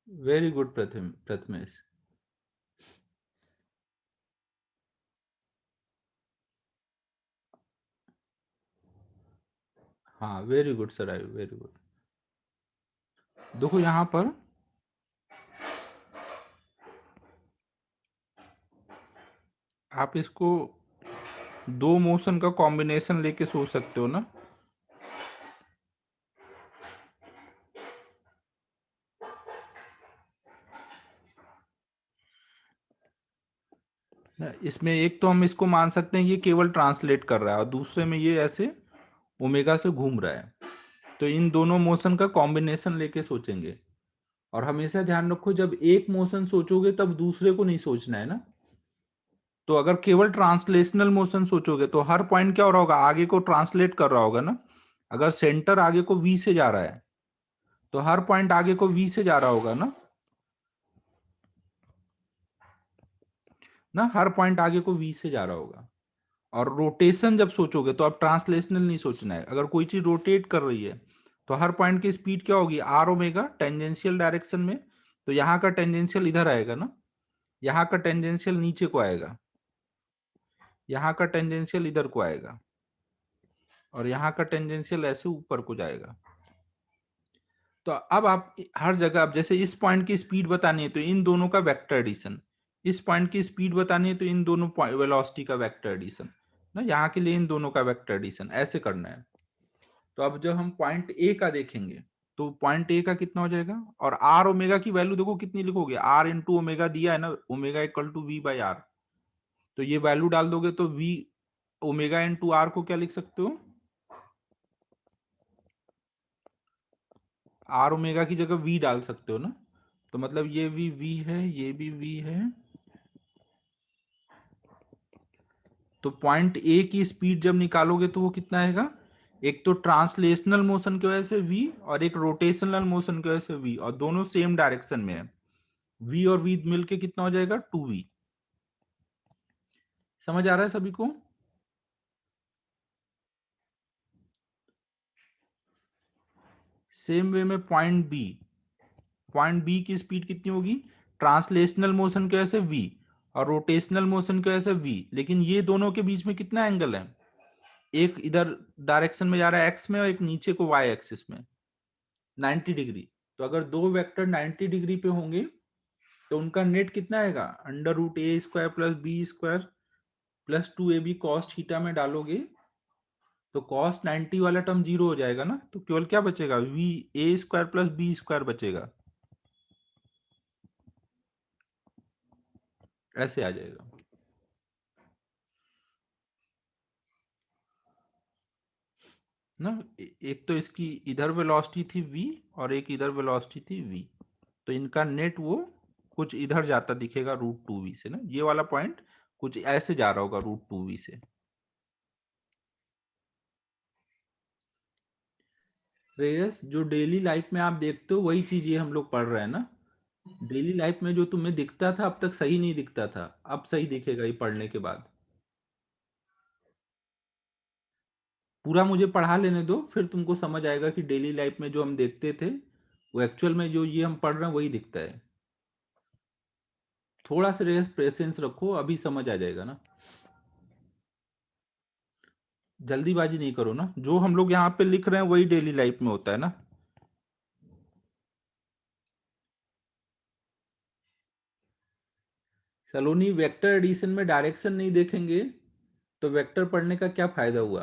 Speaker 1: Very good Prathamesh. हाँ, very good sir, I very good. देखो यहाँ पर आप इसको दो मोशन का कॉम्बिनेशन लेके सोच सकते हो ना। इसमें एक तो हम इसको मान सकते हैं ये केवल ट्रांसलेट कर रहा है, और दूसरे में ये ऐसे ओमेगा से घूम रहा है। तो इन दोनों मोशन का कॉम्बिनेशन लेके सोचेंगे। और हमेशा ध्यान रखो, जब एक मोशन सोचोगे तब दूसरे को नहीं सोचना है ना। तो अगर केवल ट्रांसलेशनल मोशन सोचोगे तो हर पॉइंट क्या हो रहा होगा, आगे को ट्रांसलेट कर रहा होगा ना। अगर सेंटर आगे को v से जा रहा है तो हर पॉइंट आगे को v से जा रहा होगा ना। हर पॉइंट आगे को v से जा रहा होगा। और रोटेशन जब सोचोगे तो अब ट्रांसलेशनल नहीं सोचना है। अगर कोई चीज रोटेट कर रही है तो हर पॉइंट की स्पीड क्या होगी, r ओमेगा टेंजेंशियल डायरेक्शन में। तो यहाँ का टेंजेंशियल इधर आएगा ना, यहाँ का टेंजेंशियल नीचे को आएगा। यहाँ का टेंजेंशियल इधर को आएगा और यहाँ का टेंजेंशियल ऐसे ऊपर को जाएगा। तो अब आप हर जगह, अब जैसे इस पॉइंट की स्पीड बतानी है तो इन दोनों का वेक्टर एडिशन, इस पॉइंट की स्पीड बतानी है तो इन दोनों वेलोसिटी का वेक्टर एडिशन, ना यहाँ के लिए इन दोनों का वेक्टर एडिशन, ऐसे करना है। तो अब जब हम पॉइंट ए का देखेंगे तो पॉइंट ए का कितना हो जाएगा, और आर ओमेगा की वैल्यू देखो कितनी लिखोगे, आर इंटू ओमेगा दिया है ना, omega equal to V by R, तो ये वैल्यू डाल दोगे तो वी ओमेगा इंटू आर को क्या लिख सकते हो, आर ओमेगा की जगह वी डाल सकते हो ना, तो मतलब ये भी वी है, ये भी वी है। तो पॉइंट ए की स्पीड जब निकालोगे तो वो कितना आएगा, एक तो ट्रांसलेशनल मोशन की वजह से v और एक रोटेशनल मोशन की वजह से v, और दोनों सेम डायरेक्शन में है, v और v मिलके कितना हो जाएगा 2v। समझ आ रहा है सभी को? सेम वे में पॉइंट बी की स्पीड कितनी होगी, ट्रांसलेशनल मोशन की वजह से v और रोटेशनल मोशन की वजह से v, लेकिन ये दोनों के बीच में कितना एंगल है, एक इधर डायरेक्शन में जा रहा है x में और एक नीचे को y एक्सिस में 90 डिग्री। तो अगर दो वेक्टर 90 डिग्री पे होंगे तो उनका नेट कितना आएगा, under root A square plus B square plus 2ab cos theta में डालोगे तो कॉस 90 वाला टर्म जीरो हो जाएगा ना, तो केवल क्या बचेगा, V A square plus B square बचेगा, ऐसे आ जाएगा ना। एक तो इसकी इधर वेलोसिटी थी v और एक इधर वेलोसिटी थी v, तो इनका नेट वो कुछ इधर जाता दिखेगा रूट 2v से ना, ये वाला पॉइंट कुछ ऐसे जा रहा होगा रूट 2v से। श्रेयस, जो डेली लाइफ में आप देखते हो वही चीज ये हम लोग पढ़ रहे हैं ना, डेली लाइफ में जो तुम्हें दिखता था अब तक सही नहीं दिखता था, अब सही दिखेगा ये पढ़ने के बाद। पूरा मुझे पढ़ा लेने दो, फिर तुमको समझ आएगा कि डेली लाइफ में जो हम देखते थे वो एक्चुअल में जो ये हम पढ़ रहे हैं वही दिखता है। थोड़ा सा पेशेंस रखो, अभी समझ आ जाएगा ना। जल्दीबाजी नहीं करो ना, जो हम लोग यहाँ पे लिख रहे हैं वही डेली लाइफ में होता है ना। सलोनी, वेक्टर एडिशन में डायरेक्शन नहीं देखेंगे तो वेक्टर पढ़ने का क्या फायदा हुआ।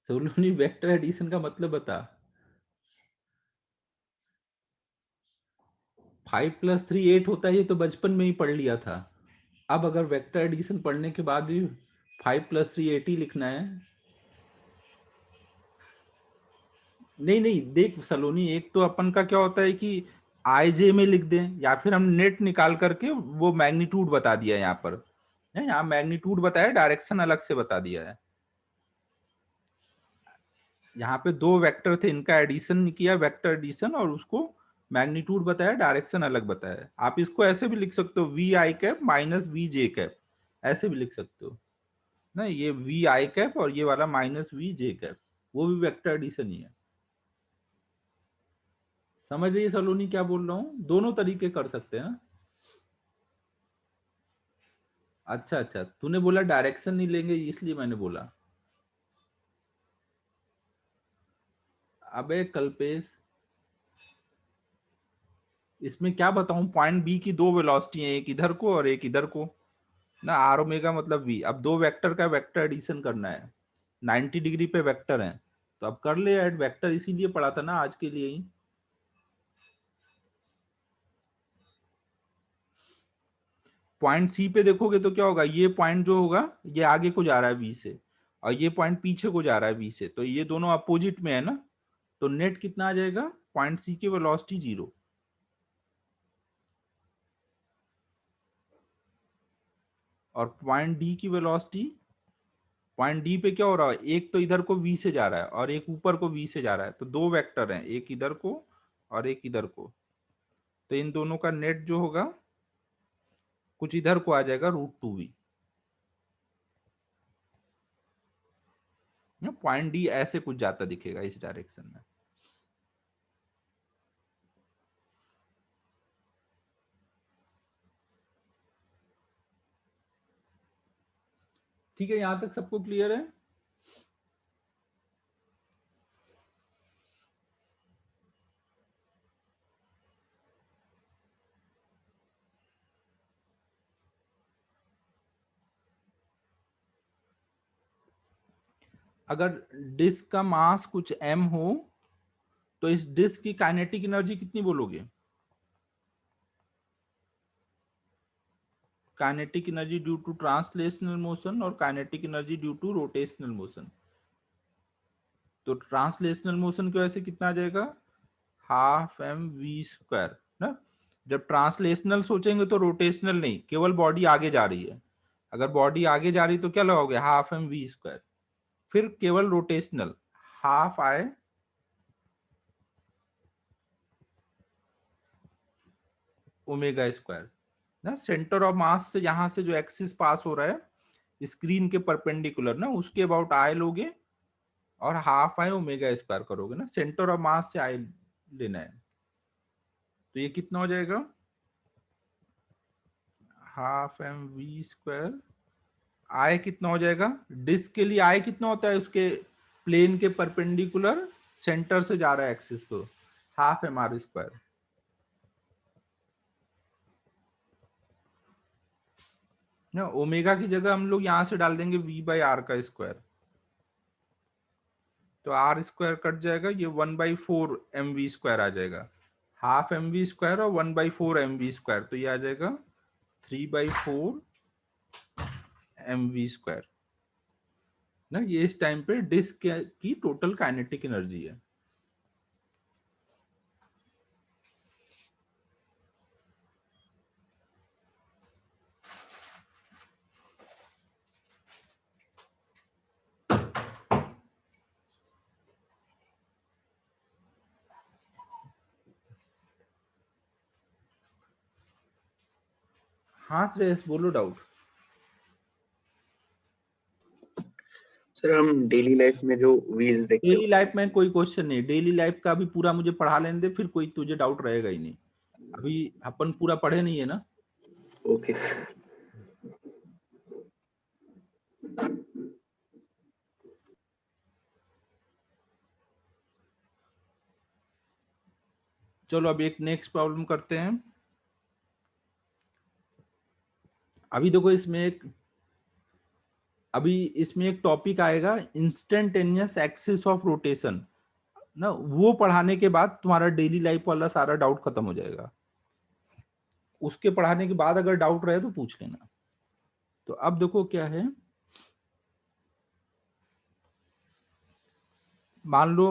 Speaker 1: सलोनी, वेक्टर एडिशन का मतलब बता। 5 + 3 8 होता है, ये तो बचपन में ही पढ़ लिया था। अब अगर वेक्टर एडिशन पढ़ने के बाद भी 5 + 3 8 ही लिखना है। नहीं नहीं, देख सलोनी, एक तो अपन का क्या होता है कि आईजे में लिख दें या फिर हम नेट निकाल करके वो मैग्नीट्यूड बता दिया यहाँ पर है, यहाँ मैग्नीट्यूड बताया, डायरेक्शन अलग से बता दिया है। यहाँ पे दो वेक्टर थे, इनका एडिशन किया, वेक्टर एडिशन, और उसको मैग्नीट्यूड बताया, डायरेक्शन अलग बताया। आप इसको ऐसे भी लिख सकते हो, V I cap minus V J cap, ऐसे भी लिख सकते हो ना, ये वी आई कैप और ये वाला माइनस वी जे कैप, वो भी वेक्टर एडिशन ही है। समझ रही है सलोनी क्या बोल रहा हूँ, दोनों तरीके कर सकते हैं ना। अच्छा अच्छा, तूने बोला डायरेक्शन नहीं लेंगे इसलिए मैंने बोला। अबे कल्पेश, इसमें क्या बताऊं, पॉइंट बी की दो वेलोसिटी है, एक इधर को और एक इधर को ना, आर ओमेगा मतलब वी। अब दो वेक्टर का वेक्टर एडिशन करना है, 90 डिग्री पे वेक्टर है, तो अब कर ले ऐड, वेक्टर इसीलिए पढ़ा था ना आज के लिए ही। पॉइंट सी पे देखोगे तो क्या होगा, ये पॉइंट जो होगा ये आगे को जा रहा है बी से, और ये पॉइंट पीछे को जा रहा है बी से, तो ये दोनों अपोजिट में है ना, तो नेट कितना आ जाएगा, पॉइंट सी की वेलोसिटी 0, और पॉइंट डी की वेलोसिटी, पॉइंट डी पे क्या हो रहा है, एक तो इधर को v से जा रहा है और एक ऊपर को v से जा रहा है, तो दो वेक्टर हैं, एक इधर को और एक इधर को, तो इन दोनों का नेट जो होगा कुछ इधर को आ जाएगा √2v। पॉइंट डी ऐसे कुछ जाता दिखेगा इस डायरेक्शन में। ठीक है, यहां तक सबको क्लियर है? अगर डिस्क का मास कुछ m हो तो इस डिस्क की काइनेटिक एनर्जी कितनी बोलोगे? Kinetic energy due to translational motion और kinetic energy due to rotational motion. तो ट्रांसलेशनल मोशन की वजह से कितना आ जाएगा? हाफ एम वी स्क्वायर ना। जब ट्रांसलेशनल सोचेंगे तो रोटेशनल नहीं, केवल बॉडी आगे जा रही है। अगर बॉडी आगे जा रही तो क्या लगाओगे? Half M V square. फिर केवल rotational, half I omega square ना। सेंटर ऑफ मास से यहां से जो एक्सिस पास हो रहा है स्क्रीन के परपेंडिकुलर ना, उसके अबाउट आई लोगे और हाफ आई ओमेगा स्क्वायर करोगे ना। सेंटर ऑफ मास से आई लेना है। तो ये कितना हो जाएगा? Half M V square. I कितना हो जाएगा? डिस्क के लिए आई कितना होता है? उसके प्लेन के परपेंडिकुलर सेंटर से जा रहा है एक्सिस, तो हाफ एम आर स्क्वायर ना। ओमेगा की जगह हम लोग यहां से डाल देंगे वी बाई आर का स्क्वायर, तो आर स्क्वायर कट जाएगा, ये 1/4 एम वी स्क्वायर आ जाएगा। हाफ एम वी स्क्वायर और 1/4 एम वी स्क्वायर, तो ये आ जाएगा 3/4 एम वी स्क्वायर ना। ये इस टाइम पे डिस्क की टोटल काइनेटिक एनर्जी है। हाँ श्रेयस बोलो डाउट।
Speaker 2: सर हम डेली लाइफ में जो व्हील्स देखते
Speaker 1: डेली लाइफ में कोई क्वेश्चन नहीं, डेली लाइफ का अभी पूरा मुझे पढ़ा लेने दे, फिर कोई तुझे डाउट रहेगा ही नहीं। अभी अपन पूरा पढ़े नहीं है ना।
Speaker 2: हो। ओके।
Speaker 1: चलो अब एक नेक्स्ट प्रॉब्लम करते हैं। अभी देखो इसमें एक टॉपिक आएगा, इंस्टेंटेनियस एक्सिस ऑफ रोटेशन ना। वो पढ़ाने के बाद तुम्हारा डेली लाइफ वाला सारा डाउट खत्म हो जाएगा। उसके पढ़ाने के बाद अगर डाउट रहे तो पूछ लेना। तो अब देखो क्या है, मान लो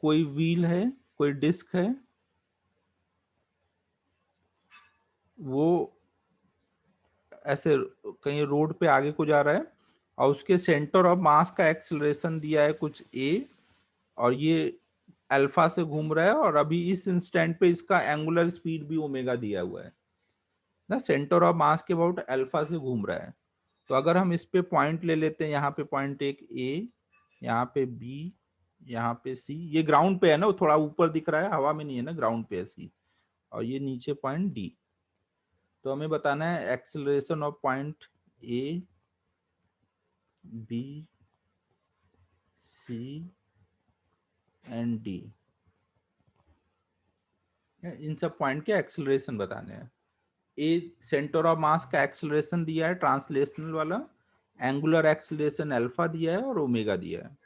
Speaker 1: कोई व्हील है, कोई डिस्क है, वो ऐसे कहीं रोड पे आगे को जा रहा है और उसके सेंटर ऑफ मास का एक्सेलरेशन दिया है कुछ ए, और ये अल्फा से घूम रहा है, और अभी इस इंस्टेंट पे इसका एंगुलर स्पीड भी ओमेगा दिया हुआ है ना। सेंटर ऑफ मास के अबाउट अल्फा से घूम रहा है। तो अगर हम इस पे पॉइंट ले लेते हैं, यहाँ पे पॉइंट एक ए, यहाँ पे बी, यहाँ पे सी, ये ग्राउंड पे है ना, वो थोड़ा ऊपर दिख रहा है, हवा में नहीं है ना, ग्राउंड पे है सी, और ये नीचे पॉइंट डी। तो हमें बताना है acceleration of point A, B, C and D. इन सब पॉइंट के एक्सेलरेशन बताने हैं। ए सेंटर ऑफ मास का एक्सेलरेशन दिया है ट्रांसलेशनल वाला, एंगुलर एक्सेलरेशन अल्फा दिया है और ओमेगा दिया है।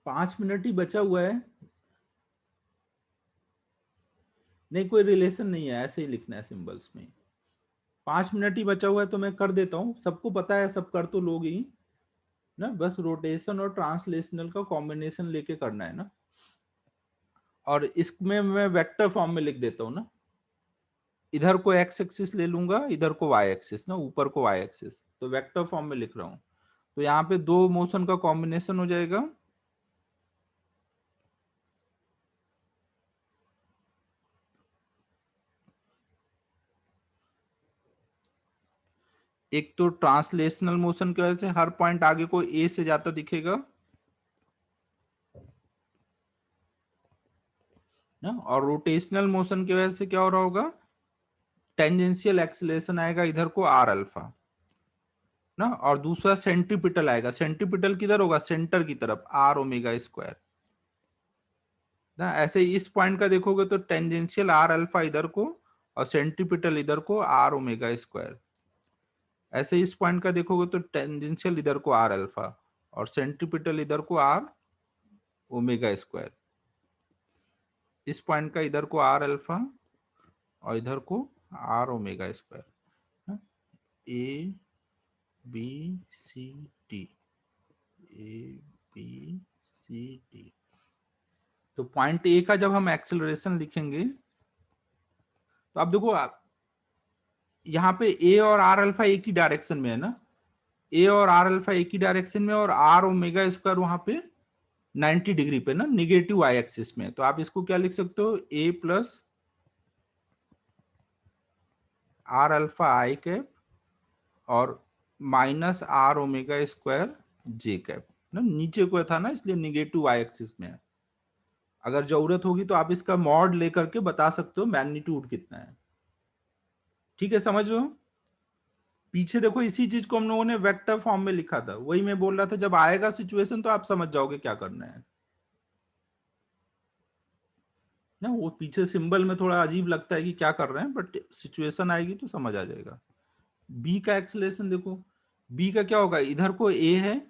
Speaker 1: 5 मिनट ही बचा हुआ है। नहीं कोई रिलेशन नहीं है, ऐसे ही लिखना है सिंबल्स में। 5 मिनट ही बचा हुआ है तो मैं कर देता हूँ, सबको पता है, सब कर तो लोग ही ना, बस रोटेशन और ट्रांसलेशनल का कॉम्बिनेशन लेके करना है ना। और इसमें मैं वेक्टर फॉर्म में लिख देता हूँ ना, इधर को एक्स एक्सिस ले लूंगा, इधर को वाई एक्सिस ना, ऊपर को वाई एक्सिस, तो वेक्टर फॉर्म में लिख रहा हूँ। तो यहाँ पे दो मोशन का कॉम्बिनेशन हो जाएगा, एक तो ट्रांसलेशनल मोशन की वजह से हर पॉइंट आगे को ए से जाता दिखेगा ना, और रोटेशनल मोशन की वजह से क्या हो रहा होगा, टेंजेंशियल एक्सेलरेशन आएगा इधर को आर अल्फा ना, और दूसरा सेंट्रीपिटल आएगा, सेंट्रीपिटल किधर होगा, सेंटर की तरफ, आर ओमेगा स्क्वायर ना। ऐसे इस पॉइंट का देखोगे तो टेंजेंशियल आर अल्फा इधर को और सेंट्रीपिटल इधर को आर ओमेगा स्क्वायर। ऐसे इस पॉइंट का देखोगे तो टेंजेंशियल इधर को आर अल्फा और सेंट्रीपिटल इधर को आर ओमेगा स्क्वायर। इस पॉइंट का इधर को आर अल्फा और इधर को R omega square. A B C D, A B C D. तो पॉइंट ए का जब हम एक्सेलरेशन लिखेंगे तो आप देखो, आप यहाँ पे ए और आर अल्फा एक ही डायरेक्शन में है ना, ए और आर अल्फा एक ही डायरेक्शन में, और आर ओमेगा स्क्वायर वहां पे 90 डिग्री पे ना, निगेटिव आई एक्सिस में। तो आप इसको क्या लिख सकते हो, A plus R alpha I cap और minus R omega square J cap ना, नीचे को था ना इसलिए निगेटिव आई एक्सिस में है। अगर जरूरत होगी तो आप इसका मॉड लेकर के बता सकते हो मैग्नीट्यूड कितना है। ठीक है, समझ लो। पीछे देखो इसी चीज को हम लोगों ने वेक्टर फॉर्म में लिखा था, वही मैं बोल रहा था, जब आएगा सिचुएशन तो आप समझ जाओगे क्या करना है ना। वो पीछे सिंबल में थोड़ा अजीब लगता है कि क्या कर रहे हैं, बट सिचुएशन आएगी तो समझ आ जाएगा। बी का एक्सेलरेशन देखो, बी का क्या होगा, इधर को ए है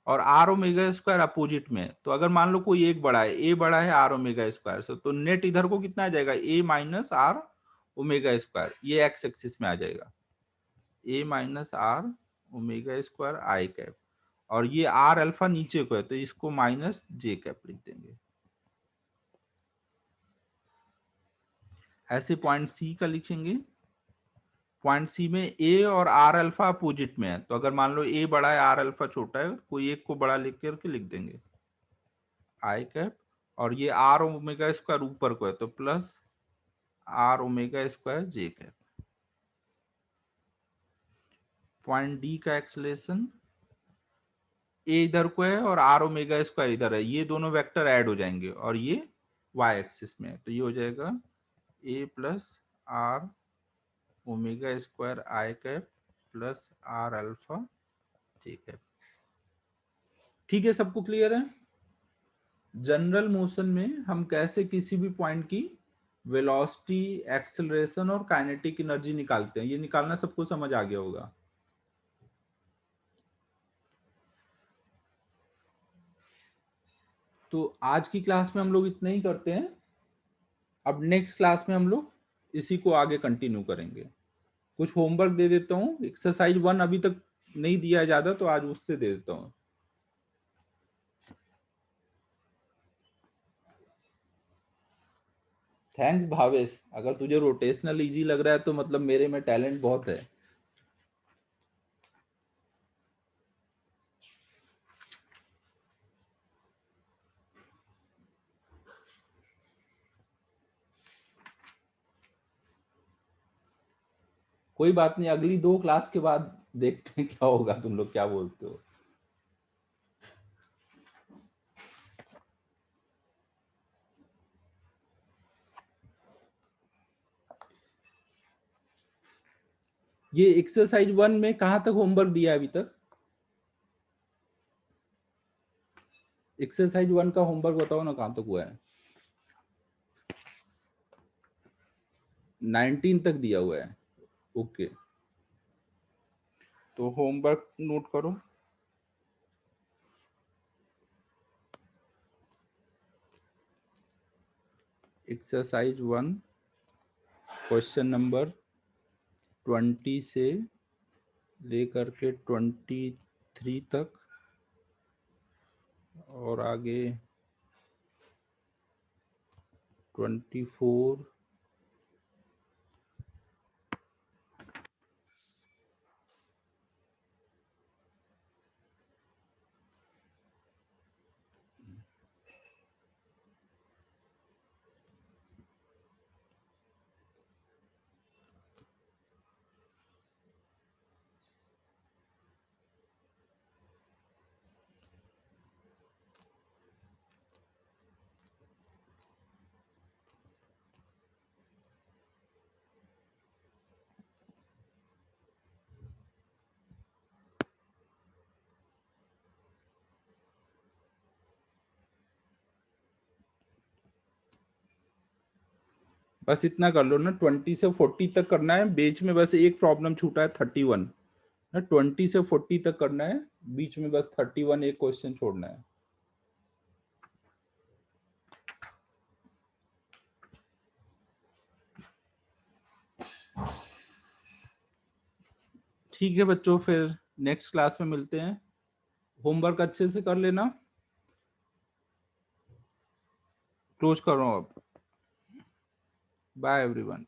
Speaker 1: और आर ओमेगा स्क्वायर अपोजिट में है। तो अगर मान लो कोई एक बड़ा है, ए बड़ा है आर ओमेगा स्क्वायर से, तो नेट इधर को कितना आ जाएगा, A minus R omega square, ये एक्स एक्सिस में आ जाएगा, A minus R omega square I cap, और ये आर अल्फा नीचे को है तो इसको माइनस जे कैप लिख देंगे। ऐसे पॉइंट सी का लिखेंगे, पॉइंट सी में ए और आर अल्फा अपोजिट में है, तो अगर मान लो ए बड़ा है आर अल्फा छोटा है, कोई एक को बड़ा लिख करके लिख देंगे आई कैप, और ये आर ओमेगा स्क्वायर ऊपर को है तो plus R omega square J cap. Point D का एक्सलेशन, ए इधर को है और आर ओमेगा स्क्वायर इधर है, ये दोनों वेक्टर ऐड हो जाएंगे और ये वाई एक्सिस में है, तो ये हो जाएगा A plus R omega square I cap plus R alpha J cap. ठीक है, सबको क्लियर है। जनरल मोशन में हम कैसे किसी भी पॉइंट की वेलोसिटी, एक्सेलरेशन और काइनेटिक एनर्जी निकालते हैं, ये निकालना सबको समझ आ गया होगा। तो आज की क्लास में हम लोग इतना ही करते हैं, अब नेक्स्ट क्लास में हम लोग इसी को आगे कंटिन्यू करेंगे। कुछ होमवर्क दे देता हूँ, एक्सरसाइज 1 अभी तक नहीं दिया है ज्यादा, तो आज उससे दे देता हूँ। थैंक्स भावेश, अगर तुझे रोटेशनल इजी लग रहा है तो मतलब मेरे में टैलेंट बहुत है। कोई बात नहीं, अगली 2 क्लास के बाद देखते हैं क्या होगा, तुम लोग क्या बोलते हो। ये एक्सरसाइज 1 में कहां तक होमवर्क दिया है अभी तक, एक्सरसाइज 1 का होमवर्क बताओ ना कहां तक हुआ है। 19 तक दिया हुआ है, ओके। तो होमवर्क नोट करो। एक्सरसाइज 1 क्वेश्चन नंबर 20 से लेकर के 23 तक और आगे 24 बस इतना कर लो ना। 20 से 40 तक करना है, बीच में बस एक प्रॉब्लम छूटा है 31 ना। 20 से 40 तक करना है, बीच में बस 31 एक क्वेश्चन छोड़ना है। ठीक है बच्चों, फिर नेक्स्ट क्लास में मिलते हैं। होमवर्क अच्छे से कर लेना। क्लोज कर रहा हूँ अब। Bye everyone.